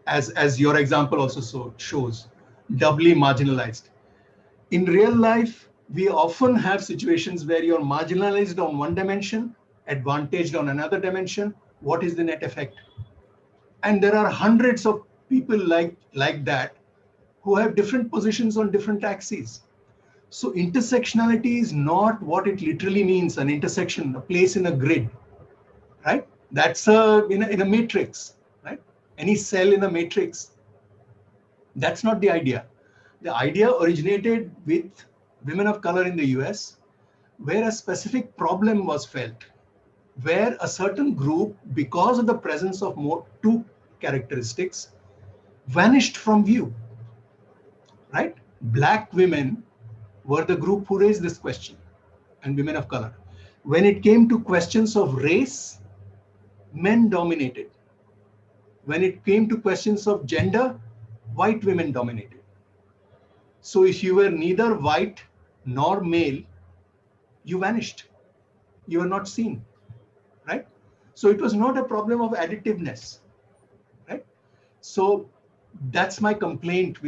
as your example also shows, doubly marginalized. In real life, we often have situations where you're marginalized on one dimension, advantaged on another dimension. What is the net effect? And there are hundreds of people like that who have different positions on different axes. So intersectionality is not what it literally means, an intersection, a place in a grid, right? That's in a matrix, right? Any cell in a matrix. That's not the idea. The idea originated with women of color in the US, where a specific problem was felt, where a certain group, because of the presence of two characteristics, vanished from view, right? Black women were the group who raised this question, and women of color. When it came to questions of race, men dominated. When it came to questions of gender, white women dominated. So if you were neither white nor male, you vanished. You were not seen, right? So it was not a problem of additiveness, right? So that's my complaint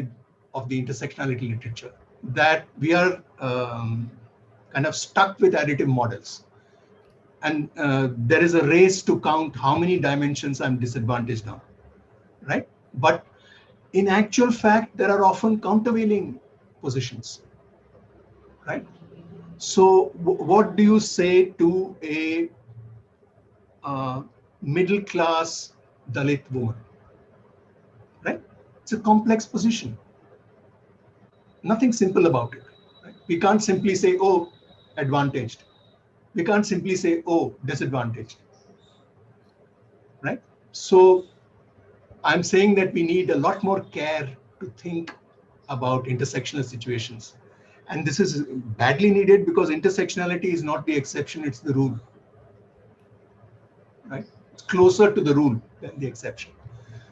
of the intersectionality literature, that we are kind of stuck with additive models. And there is a race to count how many dimensions I'm disadvantaged on, right? But in actual fact, there are often countervailing positions, right? So what do you say to a middle-class Dalit woman, right? It's a complex position. Nothing simple about it. Right? We can't simply say, oh, advantaged. We can't simply say, oh, disadvantaged, right? So I'm saying that we need a lot more care to think about intersectional situations. And this is badly needed because intersectionality is not the exception, it's the rule, right? It's closer to the rule than the exception.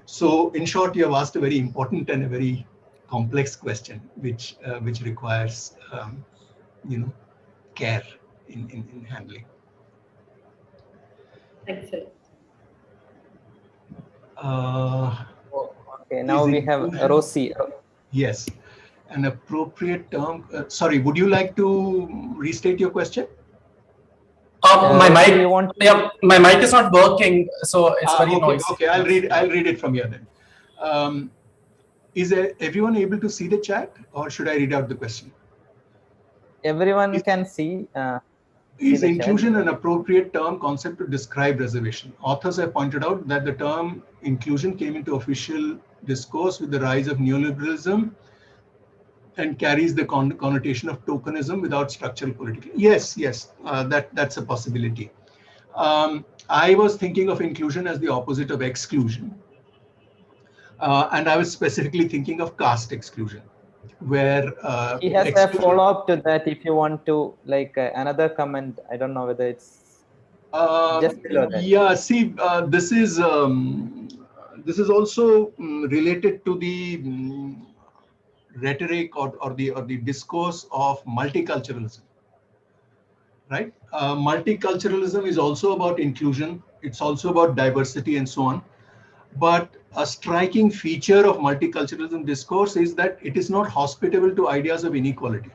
So in short, you have asked a very important and a very complex question, which requires, care in handling. Thanks, sir. Okay, now we have Rosie. Yes, an appropriate term. Sorry, would you like to restate your question? My mic. Yeah, my mic is not working, so it's very noisy. Okay, I'll read it from here then. Is everyone able to see the chat, or should I read out the question? Everyone can see. Is inclusion an appropriate term concept to describe reservation? Authors have pointed out that the term inclusion came into official discourse with the rise of neoliberalism and carries the connotation of tokenism without structural political. Yes, that's a possibility. I was thinking of inclusion as the opposite of exclusion. And I was specifically thinking of caste exclusion, where he has a follow-up to that. If you want to, like another comment, I don't know whether it's just below that. Yeah, see, this is also related to the rhetoric or the discourse of multiculturalism, right? Multiculturalism is also about inclusion. It's also about diversity and so on. But a striking feature of multiculturalism discourse is that it is not hospitable to ideas of inequality.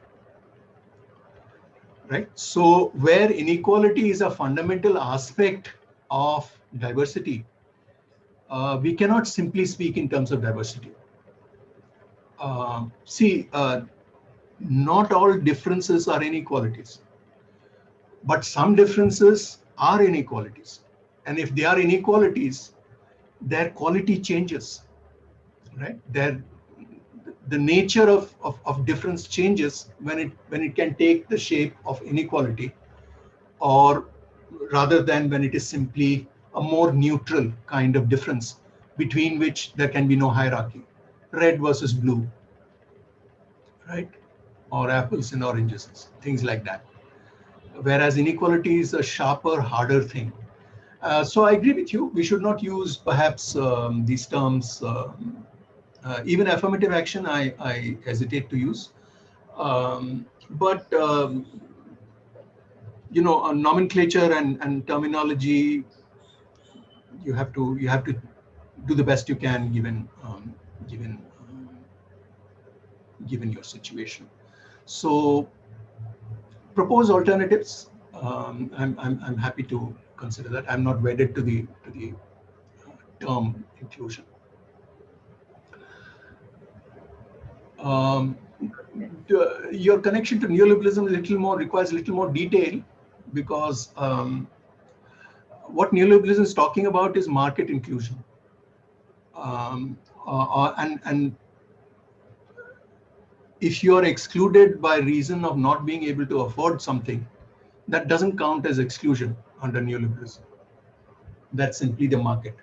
right? So where inequality is a fundamental aspect of diversity, we cannot simply speak in terms of diversity. Not all differences are inequalities, but some differences are inequalities. And if they are inequalities, their quality changes, right? The nature of difference changes when it can take the shape of inequality, or rather than when it is simply a more neutral kind of difference between which there can be no hierarchy, red versus blue, right? Or apples and oranges, things like that. Whereas inequality is a sharper, harder thing. So I agree with you. We should not use perhaps these terms. Even affirmative action, I hesitate to use. But on nomenclature and terminology, you have to do the best you can given your situation. So propose alternatives. I'm happy to consider that. I'm not wedded to the term inclusion. Your connection to neoliberalism requires a little more detail, because what neoliberalism is talking about is market inclusion, and if you are excluded by reason of not being able to afford something, that doesn't count as exclusion under neoliberalism. That's simply the market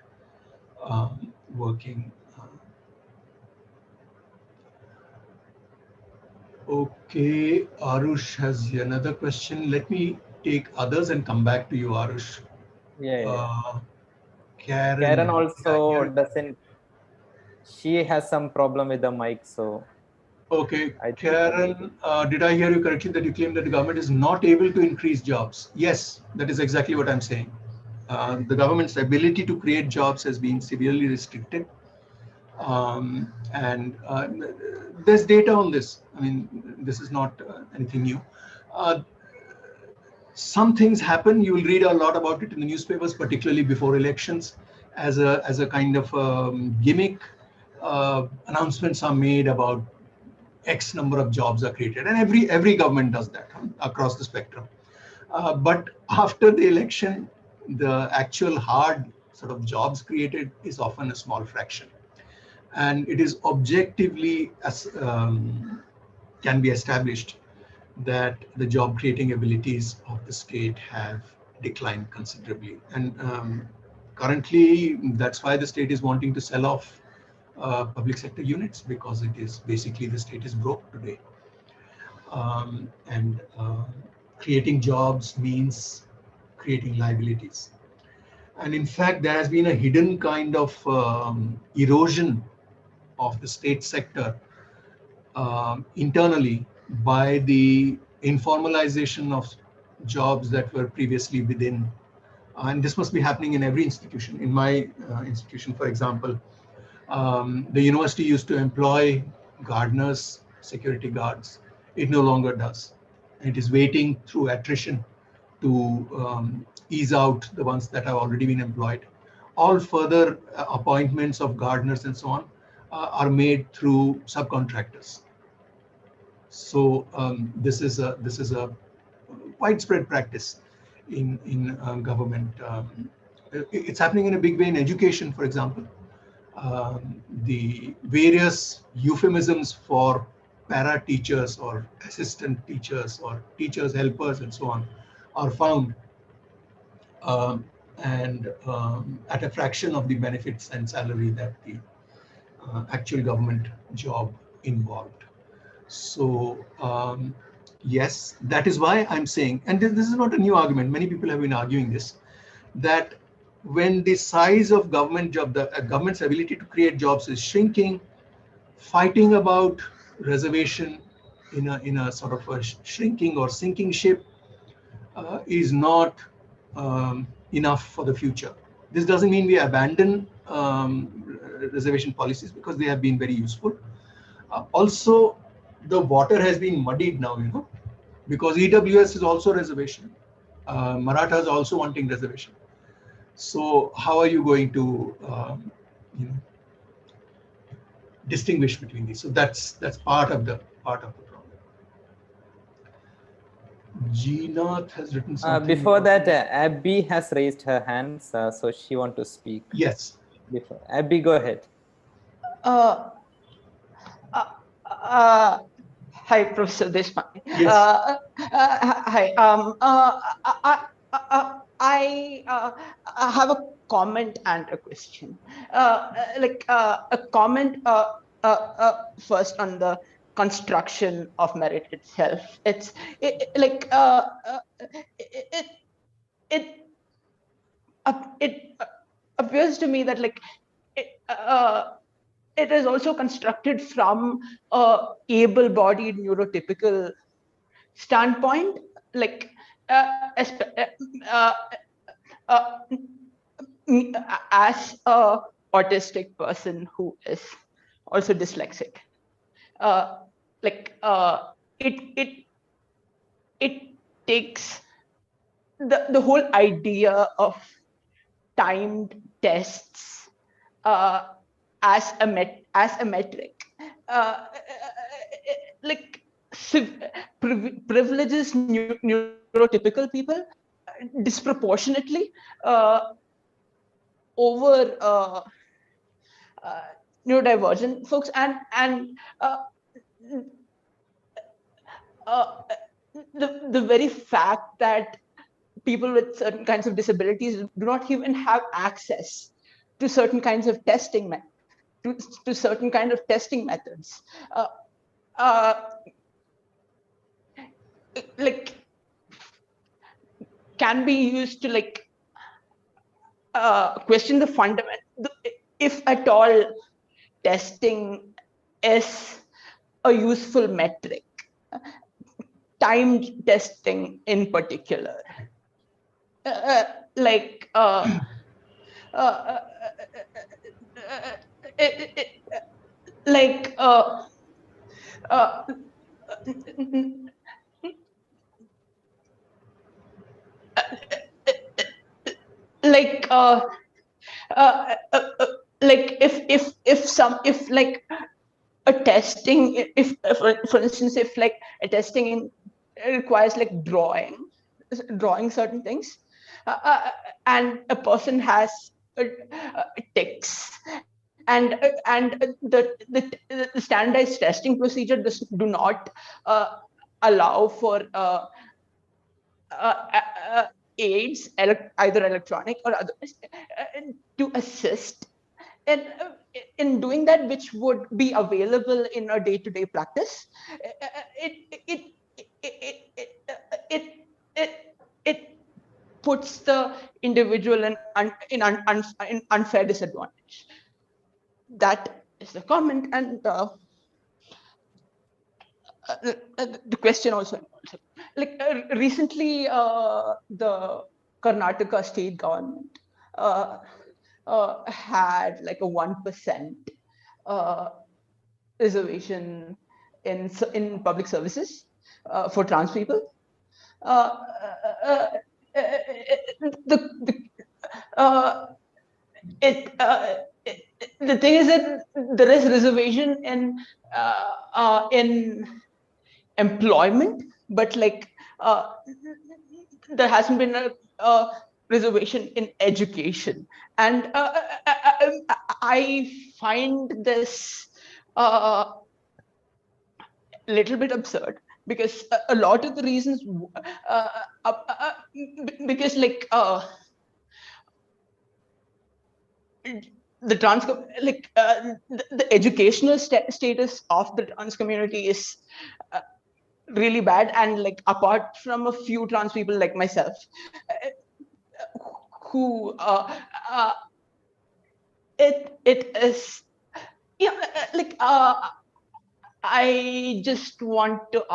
working. Okay, Arush has another question. Let me take others and come back to you, Arush. Yeah. Karen also doesn't. She has some problem with the mic, so. Okay, Karen, did I hear you correctly that you claim that the government is not able to increase jobs? Yes, that is exactly what I'm saying. The government's ability to create jobs has been severely restricted. And there's data on this. I mean, this is not anything new. Some things happen. You will read a lot about it in the newspapers, particularly before elections, as a kind of gimmick. Announcements are made about X number of jobs are created, and every government does that across the spectrum. But after the election, the actual hard sort of jobs created is often a small fraction, and it is objectively can be established that the job creating abilities of the state have declined considerably. And currently, that's why the state is wanting to sell off public sector units, because it is basically the state is broke today. And creating jobs means creating liabilities. And in fact, there has been a hidden kind of erosion of the state sector internally by the informalization of jobs that were previously within. And this must be happening in every institution. In my institution, for example, the university used to employ gardeners, security guards. It no longer does. It is waiting through attrition to ease out the ones that have already been employed. All further appointments of gardeners and so on are made through subcontractors. So this is a widespread practice in government. It's happening in a big way in education, for example. The various euphemisms for para teachers or assistant teachers or teachers helpers and so on are found, and at a fraction of the benefits and salary that the actual government job involved. So yes, that is why I'm saying, and this is not a new argument, many people have been arguing this, that when the size of government job, the government's ability to create jobs is shrinking, fighting about reservation in a sort of a shrinking or sinking ship is not enough for the future. This doesn't mean we abandon reservation policies, because they have been very useful. Also, the water has been muddied now, because EWS is also reservation. Maratha is also wanting reservation. So how are you going to distinguish between these? So that's part of the problem. Ginath has written something. Before that, Abby has raised her hands, so she wants to speak. Yes. Before Abby, go ahead. Hi, Professor Deshpande. Yes. Hi. I have a comment and a question. A comment first on the construction of merit itself. It appears to me that it is also constructed from a able-bodied neurotypical standpoint, as a autistic person who is also dyslexic. It takes the whole idea of timed tests as a metric, privileges neurotypical people disproportionately over neurodivergent folks, and the very fact that people with certain kinds of disabilities do not even have access to certain kinds of testing to certain kind of testing methods, can be used to question the fundament, if at all testing is a useful metric, timed testing in particular. If a testing, if for instance, if a testing requires drawing certain things, and a person has tics, and the standardized testing procedure do not allow for aids, either electronic or otherwise, to assist in doing that, which would be available in a day-to-day practice. It puts the individual in unfair disadvantage. That is the comment, and the question also. Recently, the Karnataka state government had a 1% reservation in public services for trans people. The thing is that there is reservation in employment, but there hasn't been a reservation in education, and I find this a little bit absurd, because a lot of the reasons, because the trans, the educational status of the trans community is really bad, and apart from a few trans people like myself, who it is, I just want to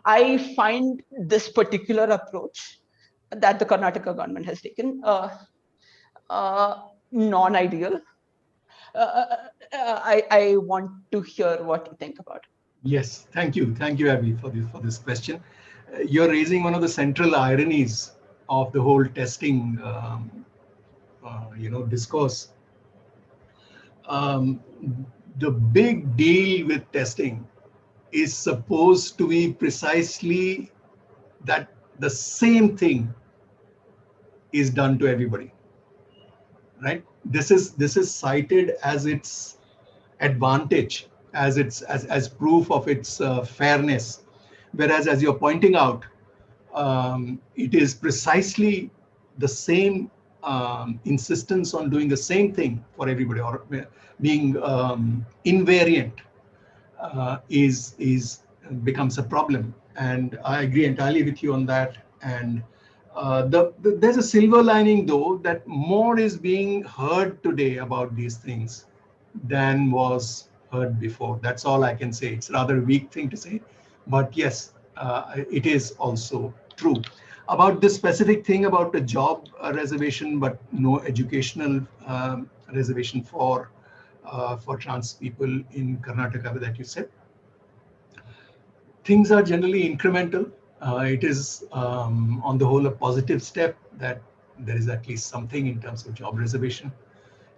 I find this particular approach that the Karnataka government has taken, non-ideal. I want to hear what you think about it. Yes, thank you, Abby, for this question. You're raising one of the central ironies of the whole testing, discourse. The big deal with testing is supposed to be precisely that the same thing is done to everybody, right? This is cited as its advantage, as proof of its fairness, whereas, as you're pointing out, it is precisely the same insistence on doing the same thing for everybody, or being invariant, becomes a problem. And I agree entirely with you on that. And there's a silver lining, though, that more is being heard today about these things than was heard before. That's all I can say. It's a rather weak thing to say, but yes, it is also true. About this specific thing about the job reservation, but no educational reservation for trans people in Karnataka that you said, things are generally incremental. It is on the whole a positive step that there is at least something in terms of job reservation.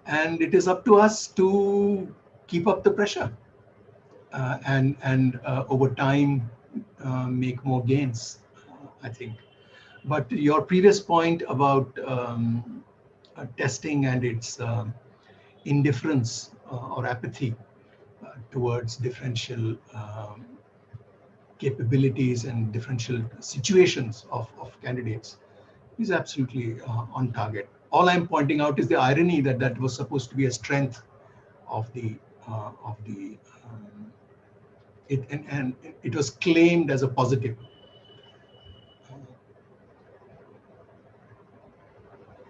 And it is up to us to keep up the pressure and over time make more gains, I think. But your previous point about testing and its indifference or apathy towards differential capabilities and differential situations of candidates is absolutely on target. All I'm pointing out is the irony that was supposed to be a strength of and it was claimed as a positive.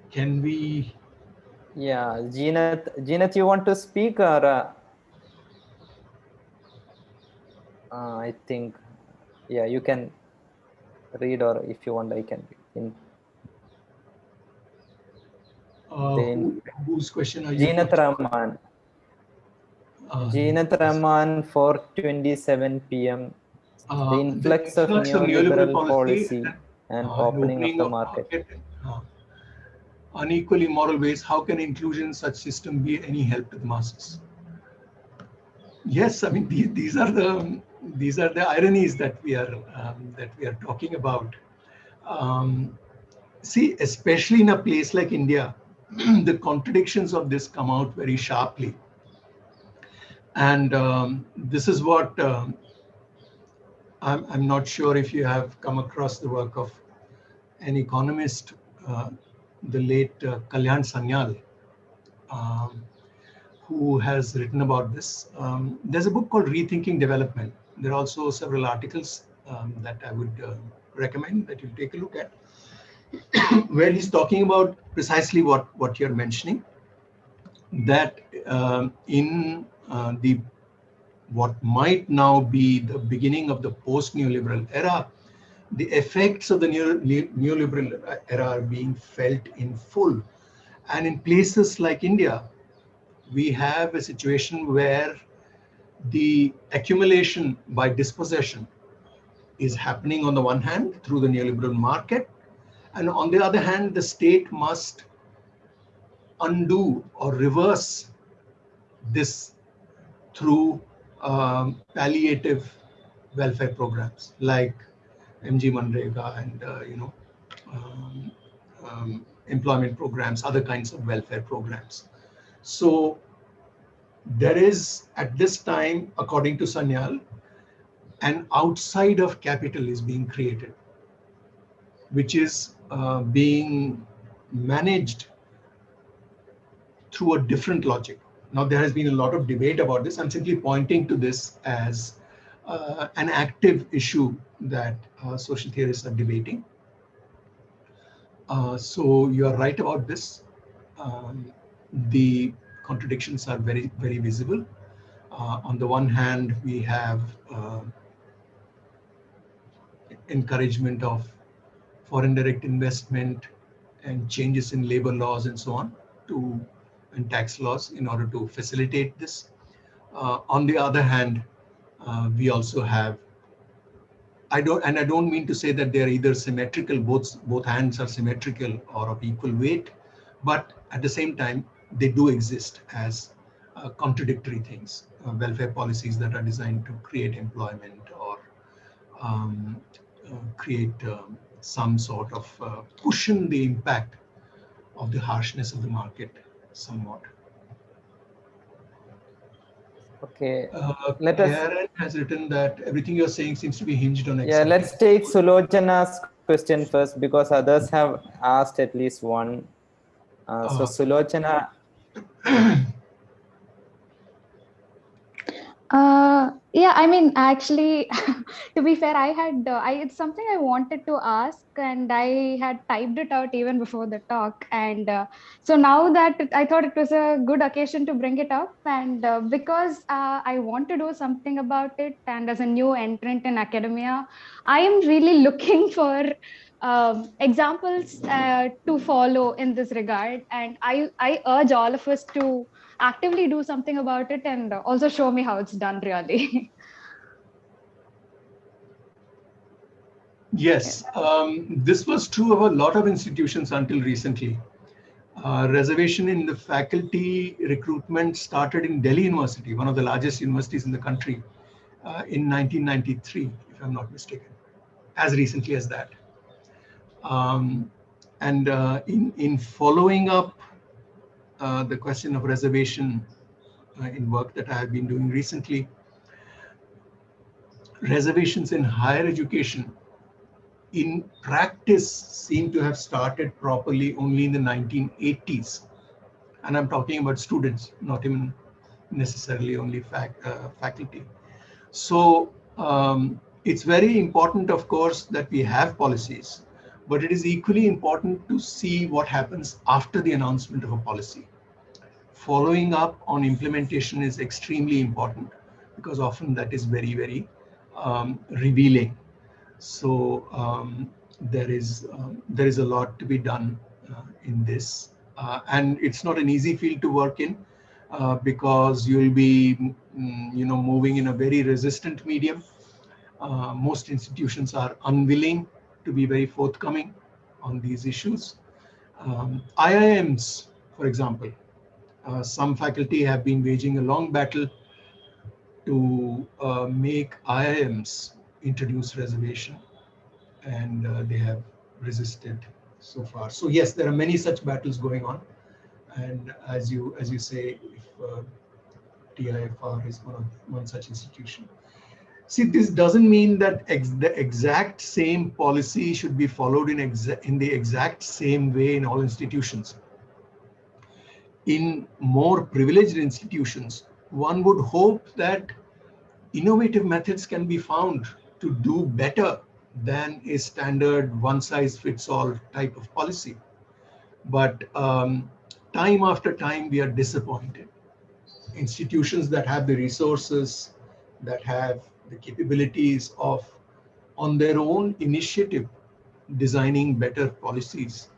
Can we? Yeah, Jeenath, you want to speak, or I think, yeah, you can read, or if you want, I can read. Whose question are you? Jeenath Rahman. Jeenath Rahman, 4:27 p.m. The influx of neoliberal policy and opening of the market. Unequally moral ways. How can inclusion in such system be any help to the masses? Yes, I mean these are the ironies that we are talking about. See, especially in a place like India, the contradictions of this come out very sharply. And this is what I'm not sure if you have come across the work of an economist, the late Kalyan Sanyal, who has written about this. There's a book called Rethinking Development. There are also several articles that I would recommend that you take a look at, where he's talking about precisely what you're mentioning, that in what might now be the beginning of the post-neoliberal era, the effects of the neoliberal era are being felt in full. And in places like India, we have a situation where the accumulation by dispossession is happening on the one hand through the neoliberal market, and on the other hand, the state must undo or reverse this through palliative welfare programs like MG Manrega and employment programs, other kinds of welfare programs. So there is, at this time, according to Sanyal, an outside of capital is being created, which is being managed through a different logic. Now, there has been a lot of debate about this. I'm simply pointing to this as an active issue that social theorists are debating. So you are right about this. The contradictions are very, very visible. On the one hand, we have encouragement of foreign direct investment and changes in labor laws and so on and tax laws in order to facilitate this. On the other hand, we also have, I don't mean to say that they are either symmetrical, both hands are symmetrical or of equal weight, but at the same time, they do exist as contradictory things, welfare policies that are designed to create employment or create some sort of cushion the impact of the harshness of the market somewhat. Okay, let us. Karen has written that everything you're saying seems to be hinged on. Yeah, let's take Sulojana's question first because others have asked at least one. So Sulojana. Yeah, I mean, actually, to be fair, it's something I wanted to ask, and I had typed it out even before the talk. And so now that I thought it was a good occasion to bring it up, and because I want to do something about it, and as a new entrant in academia, I am really looking for examples to follow in this regard. And I urge all of us to actively do something about it and also show me how it's done really. Yes, this was true of a lot of institutions until recently. Reservation in the faculty recruitment started in Delhi University, one of the largest universities in the country, in 1993, if I'm not mistaken, as recently as that. In following up the question of reservation in work that I have been doing recently, reservations in higher education in practice seem to have started properly only in the 1980s. And I'm talking about students, not even necessarily only faculty. So it's very important, of course, that we have policies, but it is equally important to see what happens after the announcement of a policy. Following up on implementation is extremely important because often that is very, very revealing. So there is a lot to be done in this, and it's not an easy field to work in because you'll be, moving in a very resistant medium. Most institutions are unwilling to be very forthcoming on these issues. IIMs, for example, some faculty have been waging a long battle to make IIMs introduce reservation, and they have resisted so far. So yes, there are many such battles going on, and as you say, if TIFR is one such institution. See, this doesn't mean that the exact same policy should be followed in the exact same way in all institutions. In more privileged institutions, one would hope that innovative methods can be found to do better than a standard one-size-fits-all type of policy. But time after time, we are disappointed. Institutions that have the resources, that have the capabilities of, on their own initiative, designing better policies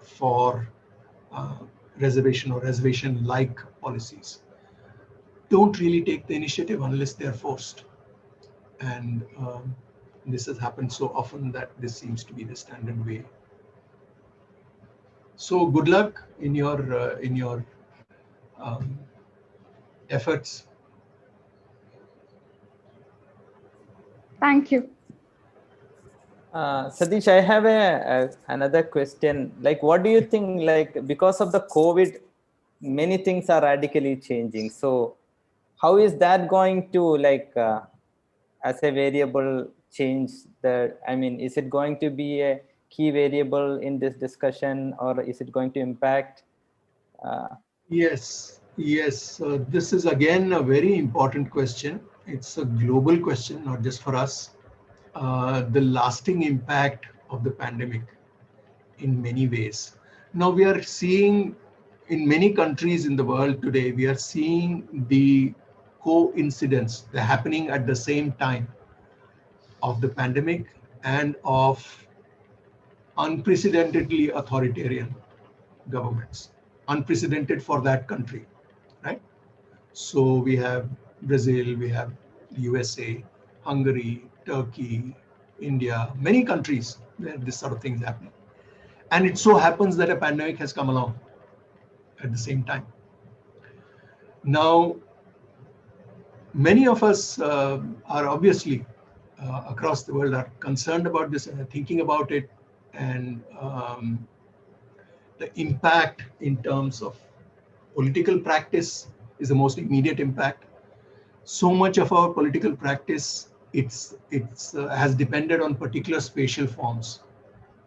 for reservation or reservation-like policies, don't really take the initiative unless they're forced. And this has happened so often that this seems to be the standard way. So good luck in your efforts. Thank you. Satish, I have another question. Like, what do you think, like, because of the COVID, many things are radically changing. So how is that going to, like, as a variable change the, I mean, is it going to be a key variable in this discussion, or is it going to impact? Yes. This is again a very important question. It's a global question, not just for us. The lasting impact of the pandemic in many ways. Now we are seeing in many countries in the world today, we are seeing the coincidence, they're happening at the same time, of the pandemic and of unprecedentedly authoritarian governments, unprecedented for that country, right? So we have Brazil, we have USA, Hungary, Turkey, India, many countries where this sort of thing is happening. And it so happens that a pandemic has come along at the same time. Now, many of us are obviously across the world are concerned about this and are thinking about it, and the impact in terms of political practice is the most immediate impact. So much of our political practice has depended on particular spatial forms.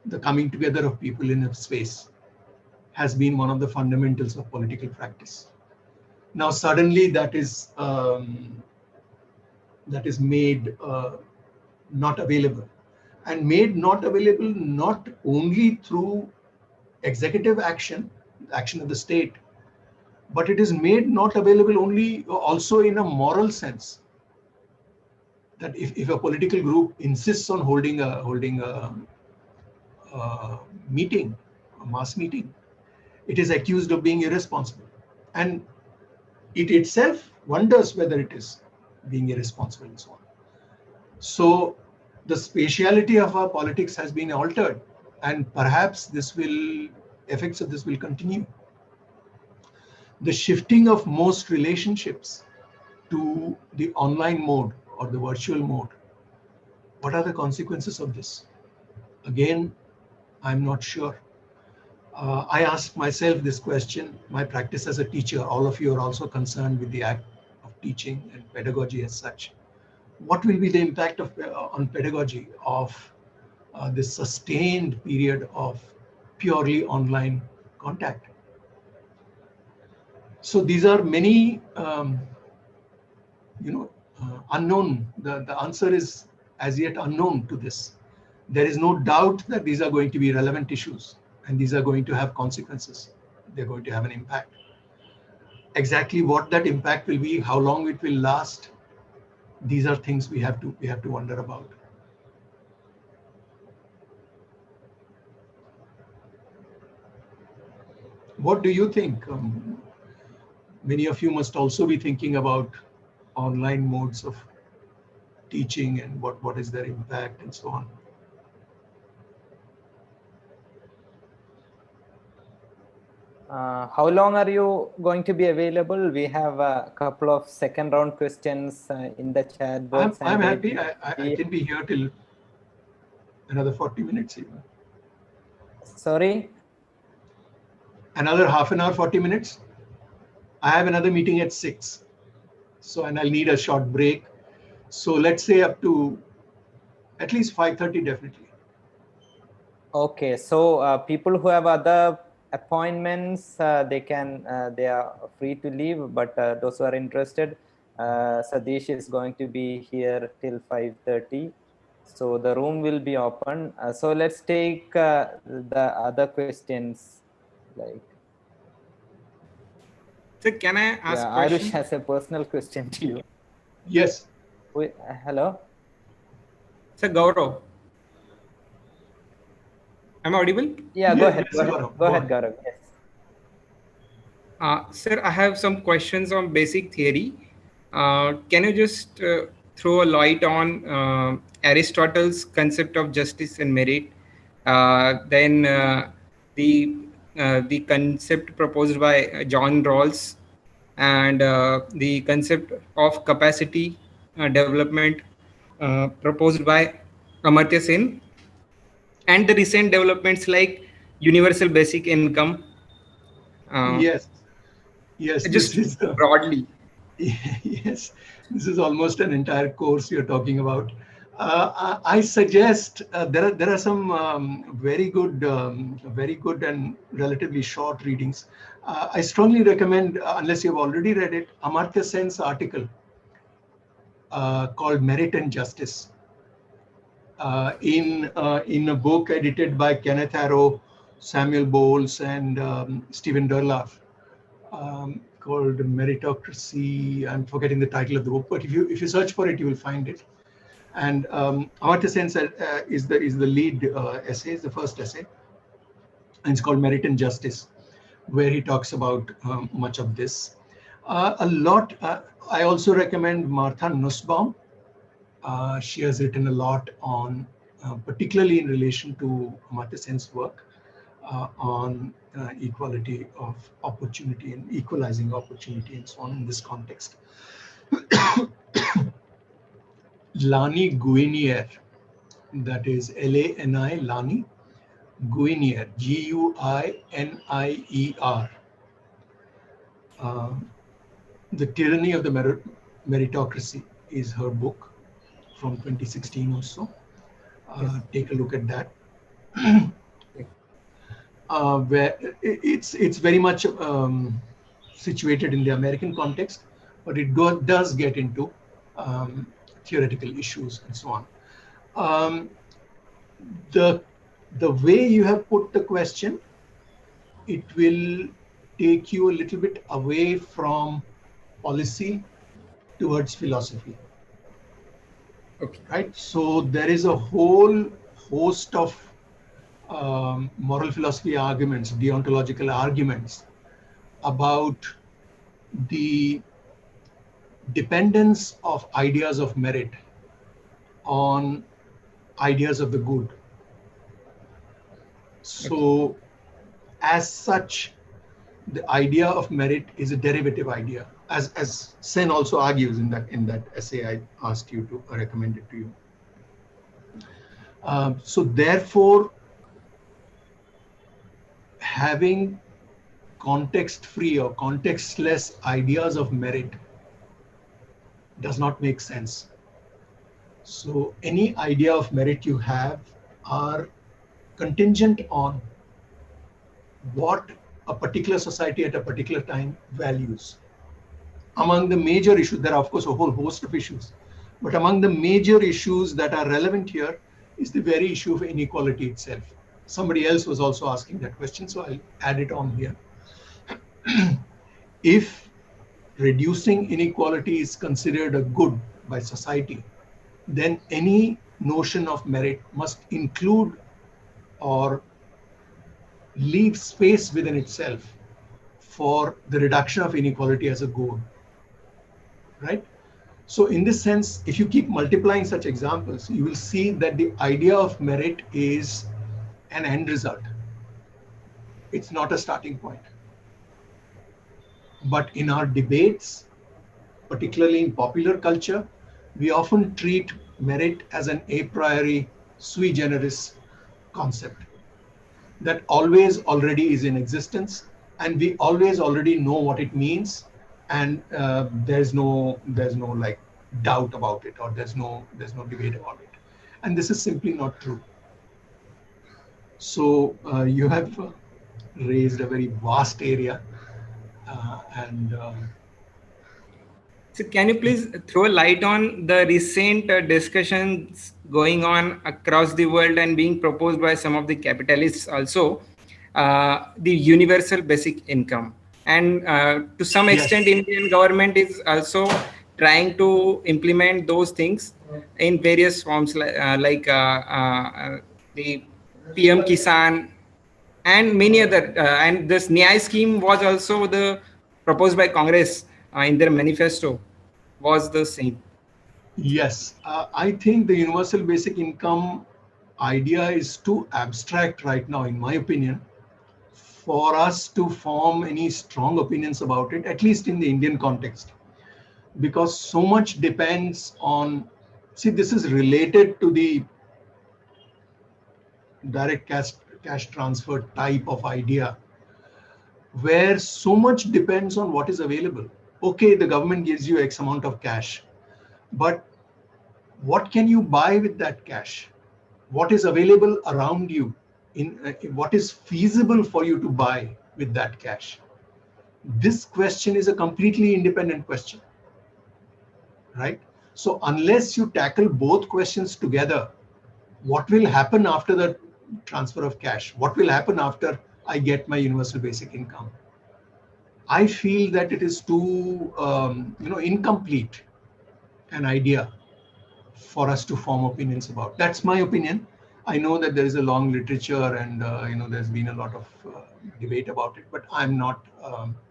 The coming together of people in a space has been one of the fundamentals of political practice. Now suddenly that is made not available, and made not available not only through executive action of the state, but it is made not available only also in a moral sense. That if a political group insists on holding a meeting, a mass meeting, it is accused of being irresponsible, and it itself wonders whether it is being irresponsible and so on. So the spatiality of our politics has been altered, and perhaps effects of this will continue. The shifting of most relationships to the online mode or the virtual mode. What are the consequences of this? Again, I'm not sure. I ask myself this question. My practice as a teacher, all of you are also concerned with the act of teaching and pedagogy as such. What will be the impact on pedagogy of this sustained period of purely online contact? So these are many, unknown. The answer is as yet unknown to this. There is no doubt that these are going to be relevant issues, and these are going to have consequences. They're going to have an impact. Exactly what that impact will be, how long it will last, these are things we have to wonder about. What do you think? Many of you must also be thinking about online modes of teaching and what is their impact and so on. How long are you going to be available? We have a couple of second round questions in the chat box. I'm happy. I can be here till another 40 minutes even. Sorry? Another half an hour, 40 minutes. I have another meeting at 6. So, and I'll need a short break. So let's say up to at least 5:30 definitely. Okay, so people who have other appointments, they are free to leave, but those who are interested, Satish is going to be here till 5:30. So the room will be open. So let's take the other questions. So can I ask a question? Arush has a personal question to you. Yes. Hello? Sir Gaurav. Am I audible? Yeah, go ahead. Go ahead, Gaurav. Yes. Sir, I have some questions on basic theory. Can you just throw a light on Aristotle's concept of justice and merit? Then the concept proposed by John Rawls, and the concept of capacity development proposed by Amartya Sen, and the recent developments like universal basic income. Yes. Just this is broadly. Yes, this is almost an entire course you're talking about. I suggest there are some very good and relatively short readings. I strongly recommend, unless you've already read it, Amartya Sen's article called "Merit and Justice" in a book edited by Kenneth Arrow, Samuel Bowles, and Stephen Durlaff. Called Meritocracy. I'm forgetting the title of the book, but if you search for it, you will find it. And Amartya Sen is the lead essay, is the first essay, and it's called Merit and Justice, where he talks about much of this. I also recommend Martha Nussbaum. She has written a lot on, particularly in relation to Amartya Sen's work on equality of opportunity and equalizing opportunity and so on in this context. Lani Guinier, that is Lani, Lani Guinier, Guinier. The Tyranny of the Meritocracy is her book from 2016 or so. Yes. Take a look at that. Where it's very much situated in the American context, but it does get into theoretical issues and so on. The way you have put the question, it will take you a little bit away from policy towards philosophy. Okay. Right? So there is a whole host of moral philosophy arguments, deontological arguments about the dependence of ideas of merit on ideas of the good. So as such, the idea of merit is a derivative idea, as Sen also argues in that essay I asked you to recommend it to you. So therefore, having context-free or context-less ideas of merit does not make sense. So any idea of merit you have are contingent on what a particular society at a particular time values. Among the major issues, there are of course a whole host of issues, but among the major issues that are relevant here is the very issue of inequality itself. Somebody else was also asking that question, so I'll add it on here. If reducing inequality is considered a good by society, then any notion of merit must include or leave space within itself for the reduction of inequality as a goal, right? So in this sense, if you keep multiplying such examples, you will see that the idea of merit is an end result. It's not a starting point. But in our debates, particularly in popular culture, we often treat merit as an a priori sui generis concept that always already is in existence, and we always already know what it means, and there's no like doubt about it, or there's no debate about it, and this is simply not true. So you have raised a very vast area, So can you please throw light on the recent discussions going on across the world and being proposed by some of the capitalists also, the universal basic income, and to some extent Indian government is also trying to implement those things in various forms, like the PM Kisan and many other, and this Nyay scheme was also proposed by Congress in their manifesto, was the same. Yes, I think the universal basic income idea is too abstract right now, in my opinion, for us to form any strong opinions about it, at least in the Indian context, because so much depends on, see, this is related to the direct cash transfer type of idea, where so much depends on what is available. Okay, the government gives you X amount of cash, but what can you buy with that cash? What is available around you? What is feasible for you to buy with that cash? This question is a completely independent question, right? So unless you tackle both questions together, what will happen after the transfer of cash? What will happen after I get my universal basic income? I feel that it is too incomplete an idea for us to form opinions about. That's my opinion. I know that there is a long literature and there's been a lot of debate about it, but I'm not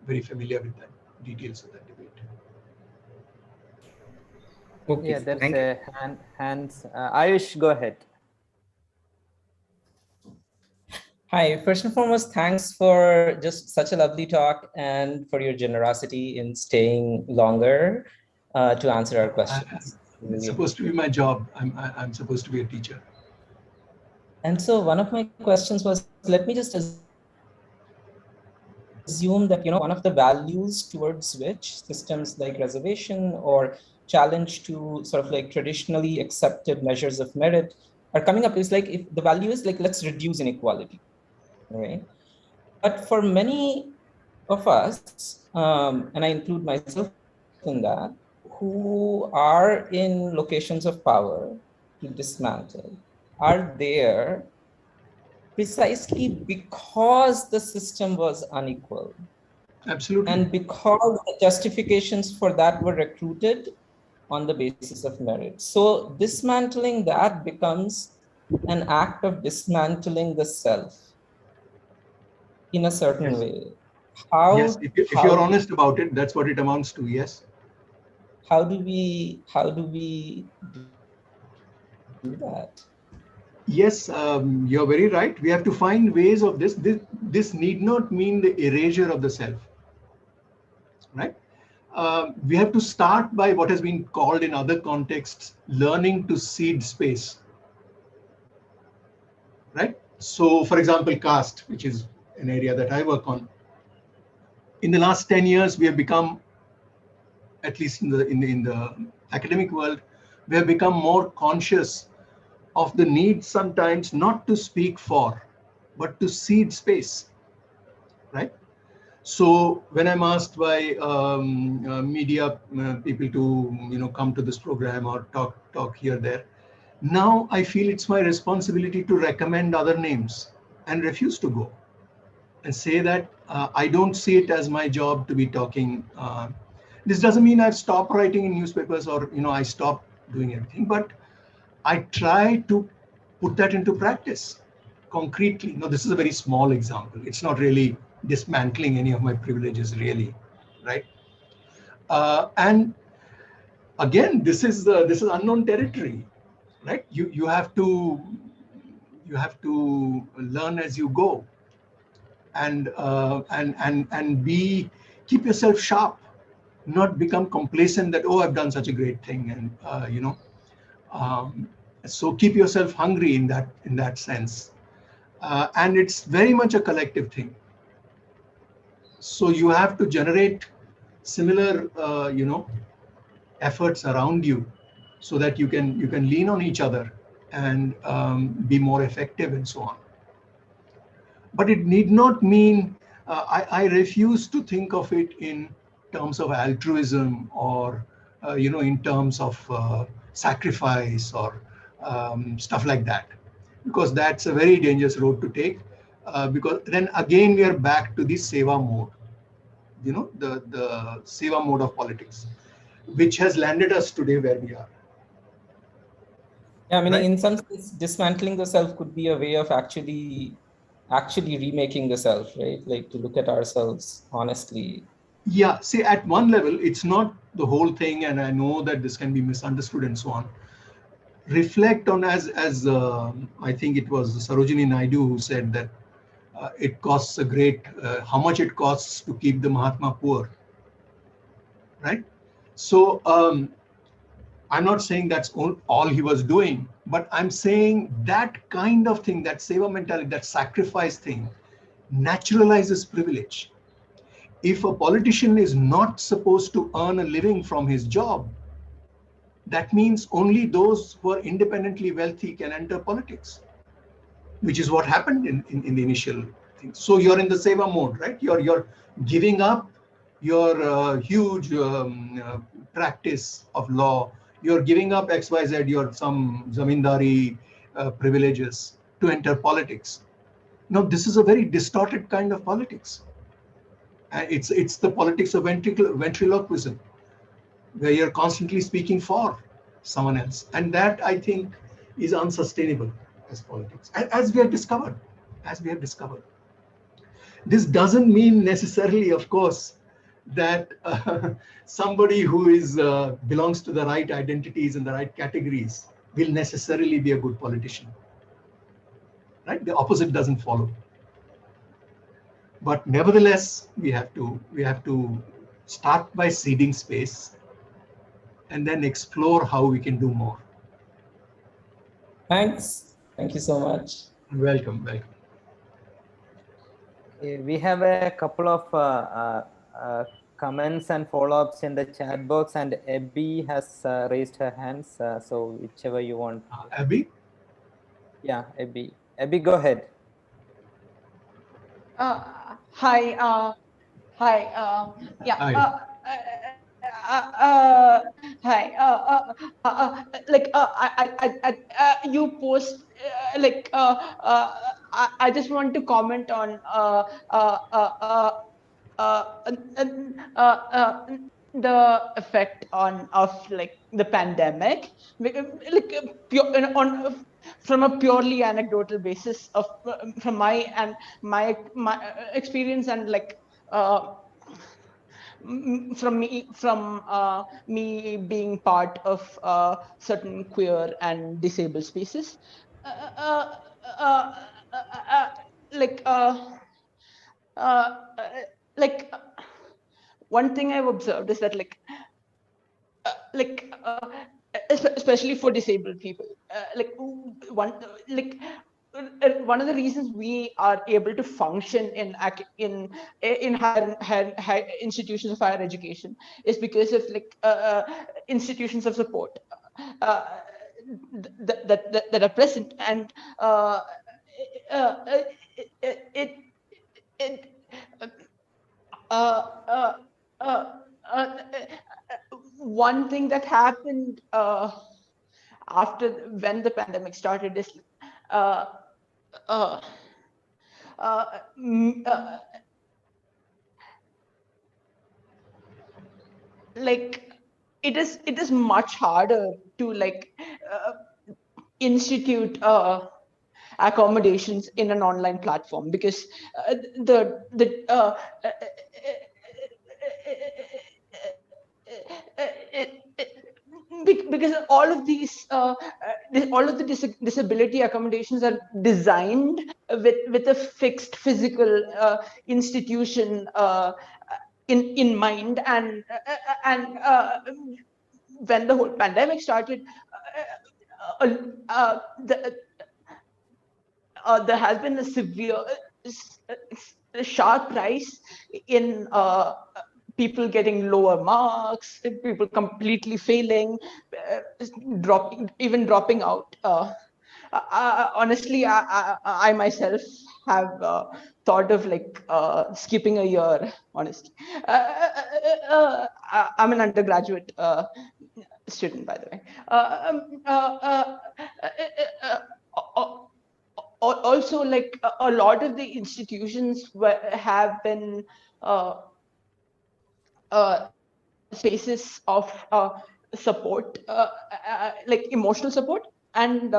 very familiar with the details of that debate. Okay, Yeah, there's thank you. a hands. Ayush, go ahead. Hi, first and foremost, thanks for just such a lovely talk and for your generosity in staying longer to answer our questions. It's supposed to be my job. I'm supposed to be a teacher. And so one of my questions was, let me just assume that, one of the values towards which systems like reservation or challenge to sort of like traditionally accepted measures of merit are coming up is like, if the value is like, let's reduce inequality, right? But for many of us, and I include myself in that, who are in locations of power to dismantle, are there precisely because the system was unequal. Absolutely. And because the justifications for that were recruited on the basis of merit. So dismantling that becomes an act of dismantling the self in a certain way. Yes, if you're honest about it, that's what it amounts to, yes. How do we do that? Yes, you're very right. We have to find ways of this. This need not mean the erasure of the self, right? We have to start by what has been called in other contexts, learning to cede space, right? So, for example, caste, which is an area that I work on. In the last 10 years, we have become, at least in the academic world, we have become more conscious of the need sometimes not to speak for, but to cede space, right? So when I'm asked by media people to come to this program or talk here there, now I feel it's my responsibility to recommend other names and refuse to go and say that I don't see it as my job to be talking. This doesn't mean I've stopped writing in newspapers or I stopped doing everything, but I try to put that into practice concretely. No, this is a very small example. It's not really dismantling any of my privileges, really, right? And again, this is unknown territory, right? You have to learn as you go, and keep yourself sharp, not become complacent that, oh, I've done such a great thing, and so keep yourself hungry in that sense, and it's very much a collective thing. So you have to generate similar efforts around you, so that you can lean on each other and be more effective and so on. But it need not mean I refuse to think of it in terms of altruism or in terms of sacrifice or stuff like that, because that's a very dangerous road to take, because then again we are back to the seva mode, the seva mode of politics, which has landed us today where we are. Yeah, I mean, right? In some sense, dismantling the self could be a way of actually remaking the self, right? Like to look at ourselves honestly. Yeah, see, at one level, it's not the whole thing, and I know that this can be misunderstood and so on. Reflect on, as I think it was Sarojini Naidu who said that it costs a great, how much it costs to keep the Mahatma poor, right? So I'm not saying that's all he was doing, but I'm saying that kind of thing, that seva mentality, that sacrifice thing, naturalizes privilege. If a politician is not supposed to earn a living from his job, that means only those who are independently wealthy can enter politics, which is what happened in the initial thing. So you're in the seva mode, right? You're giving up your huge practice of law. You're giving up XYZ, your some zamindari privileges to enter politics. Now, this is a very distorted kind of politics. It's the politics of ventriloquism, where you're constantly speaking for someone else. And that, I think, is unsustainable as politics, as we have discovered, This doesn't mean necessarily, of course, that somebody who is belongs to the right identities and the right categories will necessarily be a good politician. Right? The opposite doesn't follow. But nevertheless, we have to start by seeding space and then explore how we can do more. Thanks. Thank you so much. Welcome. We have a couple of comments and follow-ups in the chat box, and Abby has raised her hands. So whichever you want. Abby? Yeah, Abby. Abby, go ahead. Hi. Hi. Yeah. Hi. Hi. You post I just want to comment on the effect of the pandemic, from a purely anecdotal basis of from my experience, and from me being part of certain queer and disabled spaces. One thing I've observed is that especially for disabled people, one of the reasons we are able to function in higher institutions of higher education is because of institutions of support that are present, and one thing that happened after when the pandemic started is it is much harder to institute accommodations in an online platform, because because all of the disability accommodations are designed with a fixed physical institution in mind, and when the whole pandemic started, there has been a sharp rise in people getting lower marks, people completely failing, dropping out. Honestly, I myself have thought of skipping a year. Honestly, I'm an undergraduate student, by the way. Also, a lot of the institutions have been spaces of support, emotional support, and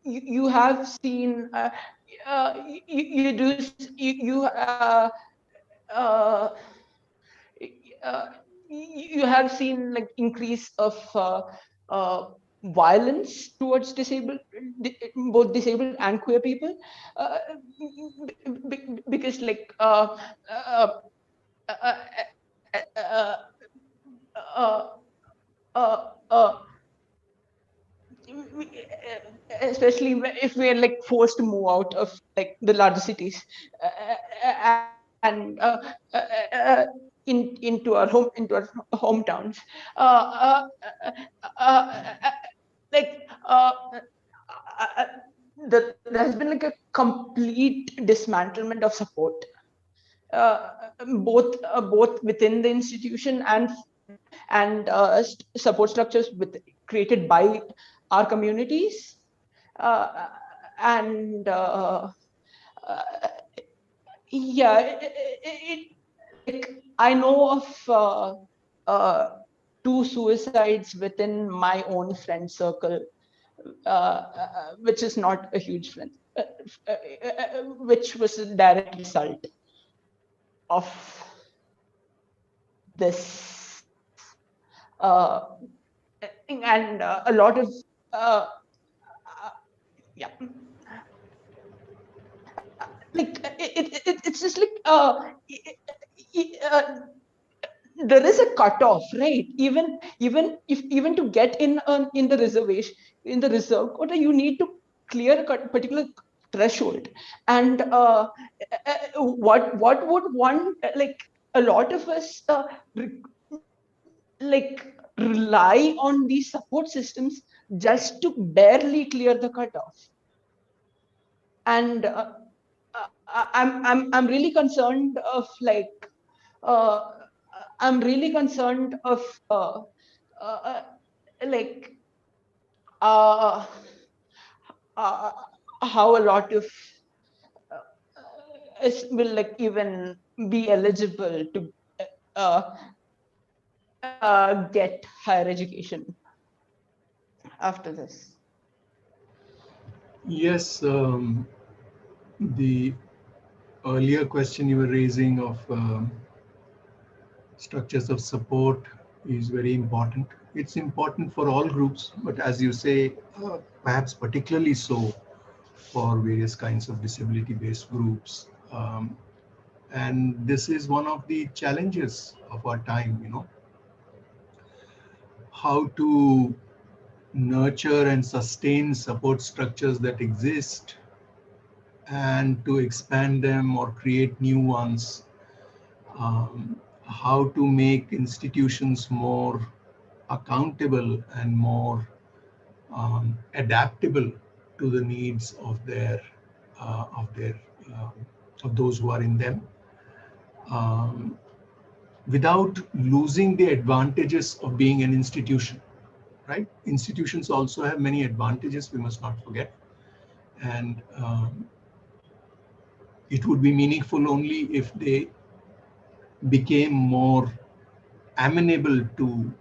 you have seen you have seen increase of violence towards both disabled and queer people, because especially if we're forced to move out of the larger cities and into our hometowns. There has been a complete dismantlement of support, both within the institution and support structures created by our communities, and yeah, I know of 2 suicides within my own friend circle, which is not a huge friend, which was a direct result of this. And a lot of, yeah. Like it's just like there is a cutoff, right? Even to get in the reservation, in the reserve quota, you need to clear a particular threshold. And what would one, like a lot of us like rely on these support systems just to barely clear the cutoff. And I'm really concerned of like I'm really concerned of like how a lot of us will like even be eligible to get higher education after this. Yes, the earlier question you were raising of structures of support is very important. It's important for all groups, but as you say, perhaps particularly so for various kinds of disability-based groups. And this is one of the challenges of our time, you know, how to nurture and sustain support structures that exist and to expand them or create new ones. How to make institutions more accountable and more adaptable to the needs of those who are in them, without losing the advantages of being an institution. Right? Institutions also have many advantages, we must not forget. And it would be meaningful only if they became more amenable to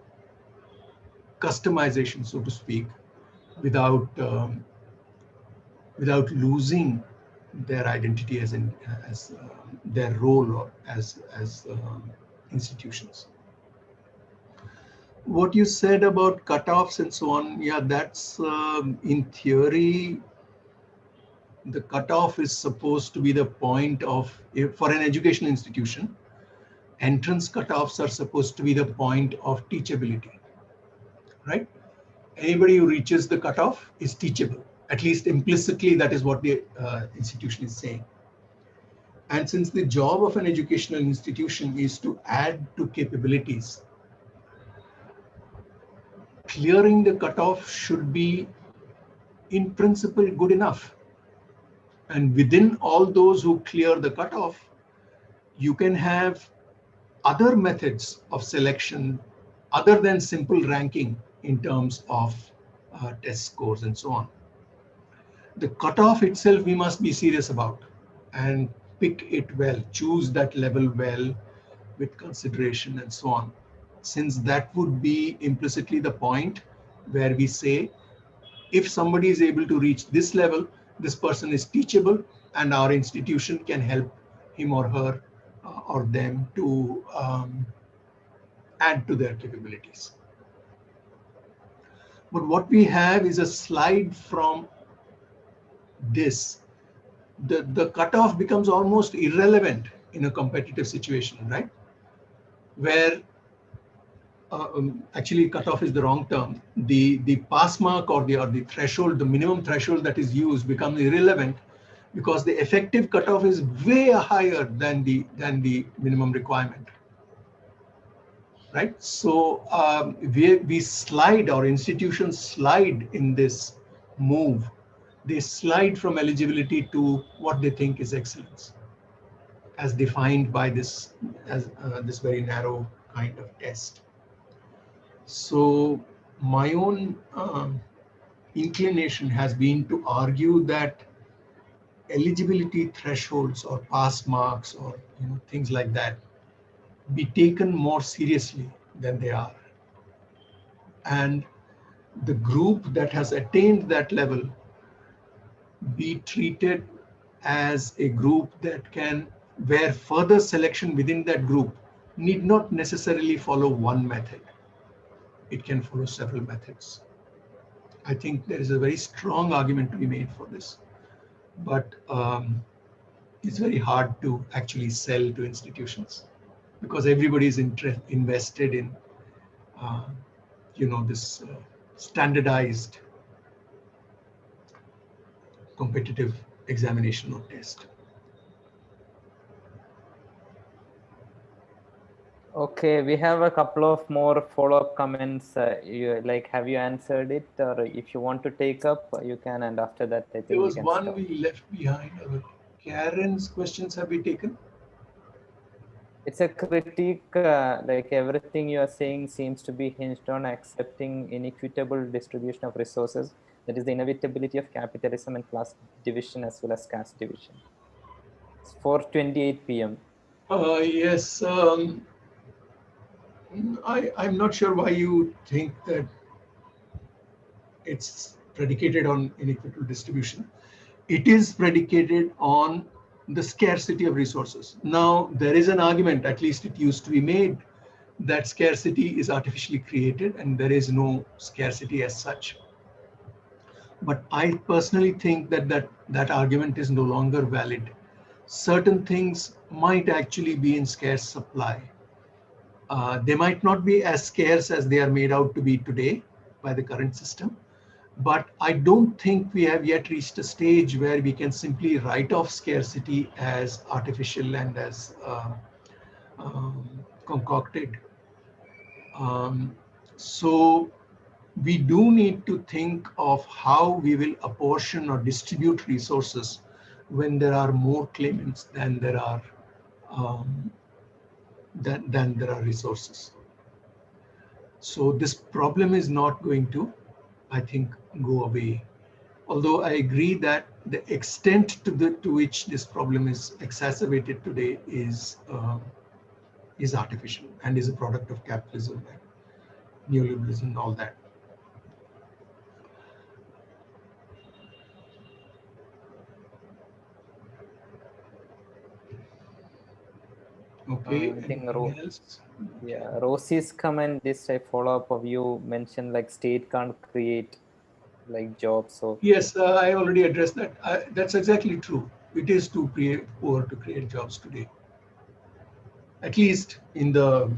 customization, so to speak, without losing their identity as their role or as institutions. What you said about cutoffs and so on, yeah, that's in theory, the cutoff is supposed to be the point of, for an educational institution, entrance cutoffs are supposed to be the point of teachability, right? Anybody who reaches the cutoff is teachable. At least implicitly, that is what the institution is saying. And since the job of an educational institution is to add to capabilities, clearing the cutoff should be, in principle, good enough. And within all those who clear the cutoff, you can have other methods of selection other than simple ranking in terms of test scores and so on. The cutoff itself we must be serious about and pick it well, choose that level well with consideration and so on, since that would be implicitly the point where we say, if somebody is able to reach this level, this person is teachable and our institution can help him or her or them to add to their capabilities. But what we have is a slide from this. The cutoff becomes almost irrelevant in a competitive situation, right? Where actually cutoff is the wrong term. The pass mark or the threshold, the minimum threshold that is used becomes irrelevant because the effective cutoff is way higher than the minimum requirement. Right? So we slide, our institutions slide in this move. They slide from eligibility to what they think is excellence, as defined by this very narrow kind of test. So my own inclination has been to argue that eligibility thresholds or pass marks or things like that be taken more seriously than they are. and the group that has attained that level be treated as a group that can, where further selection within that group need not necessarily follow one method. It can follow several methods. I think there is a very strong argument to be made for this, but it's very hard to actually sell to institutions because everybody is invested in, this standardized competitive examination or test. Okay, we have a couple of more follow-up comments. Have you answered it, or if you want to take up, you can. And after that, I think there was we can one stop. we left behind. Karen's questions have been taken. It's a critique. Like everything you are saying seems to be hinged on accepting inequitable distribution of resources. That is the inevitability of capitalism and class division as well as caste division. It's 4:28 p.m. Yes. I'm not sure why you think that it's predicated on inequitable distribution. It is predicated on the scarcity of resources. Now, there is an argument, at least it used to be made, that scarcity is artificially created and there is no scarcity as such. But I personally think that argument is no longer valid. Certain things might actually be in scarce supply. They might not be as scarce as they are made out to be today by the current system, but I don't think we have yet reached a stage where we can simply write off scarcity as artificial and as concocted. So we do need to think of how we will apportion or distribute resources when there are more claimants than there are than there are resources. So this problem is not going to, I think, go away. Although I agree that the extent to which this problem is exacerbated today is artificial and is a product of capitalism and neoliberalism and all that. Okay, I think anything else? Yeah, Rosie's comment is a follow-up of you mentioned like state can't create like jobs. So yes, I already addressed that. That's exactly true. It is too poor to create jobs today. At least in the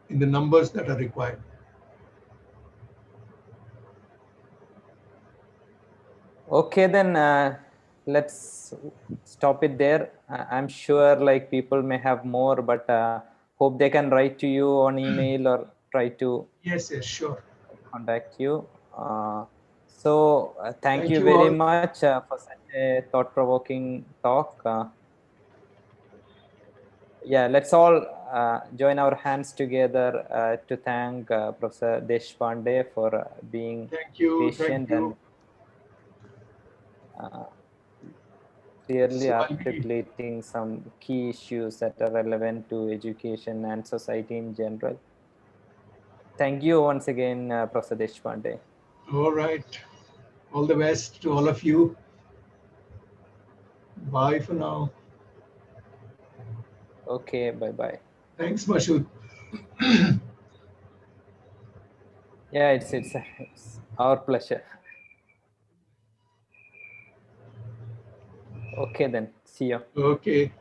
numbers that are required. okay, then let's stop it there. I'm sure like people may have more, but hope they can write to you on email or try to yes, sure, contact you. So thank you you very all. much for such a thought-provoking talk. Yeah, let's all join our hands together to thank Professor Deshpande for being patient and clearly articulating some key issues that are relevant to education and society in general. Thank you once again, Professor Deshpande. All right. All the best to all of you. Bye for now. Okay, bye-bye. Thanks, Mashood. Yeah, it's our pleasure. Okay, then. See you. Okay.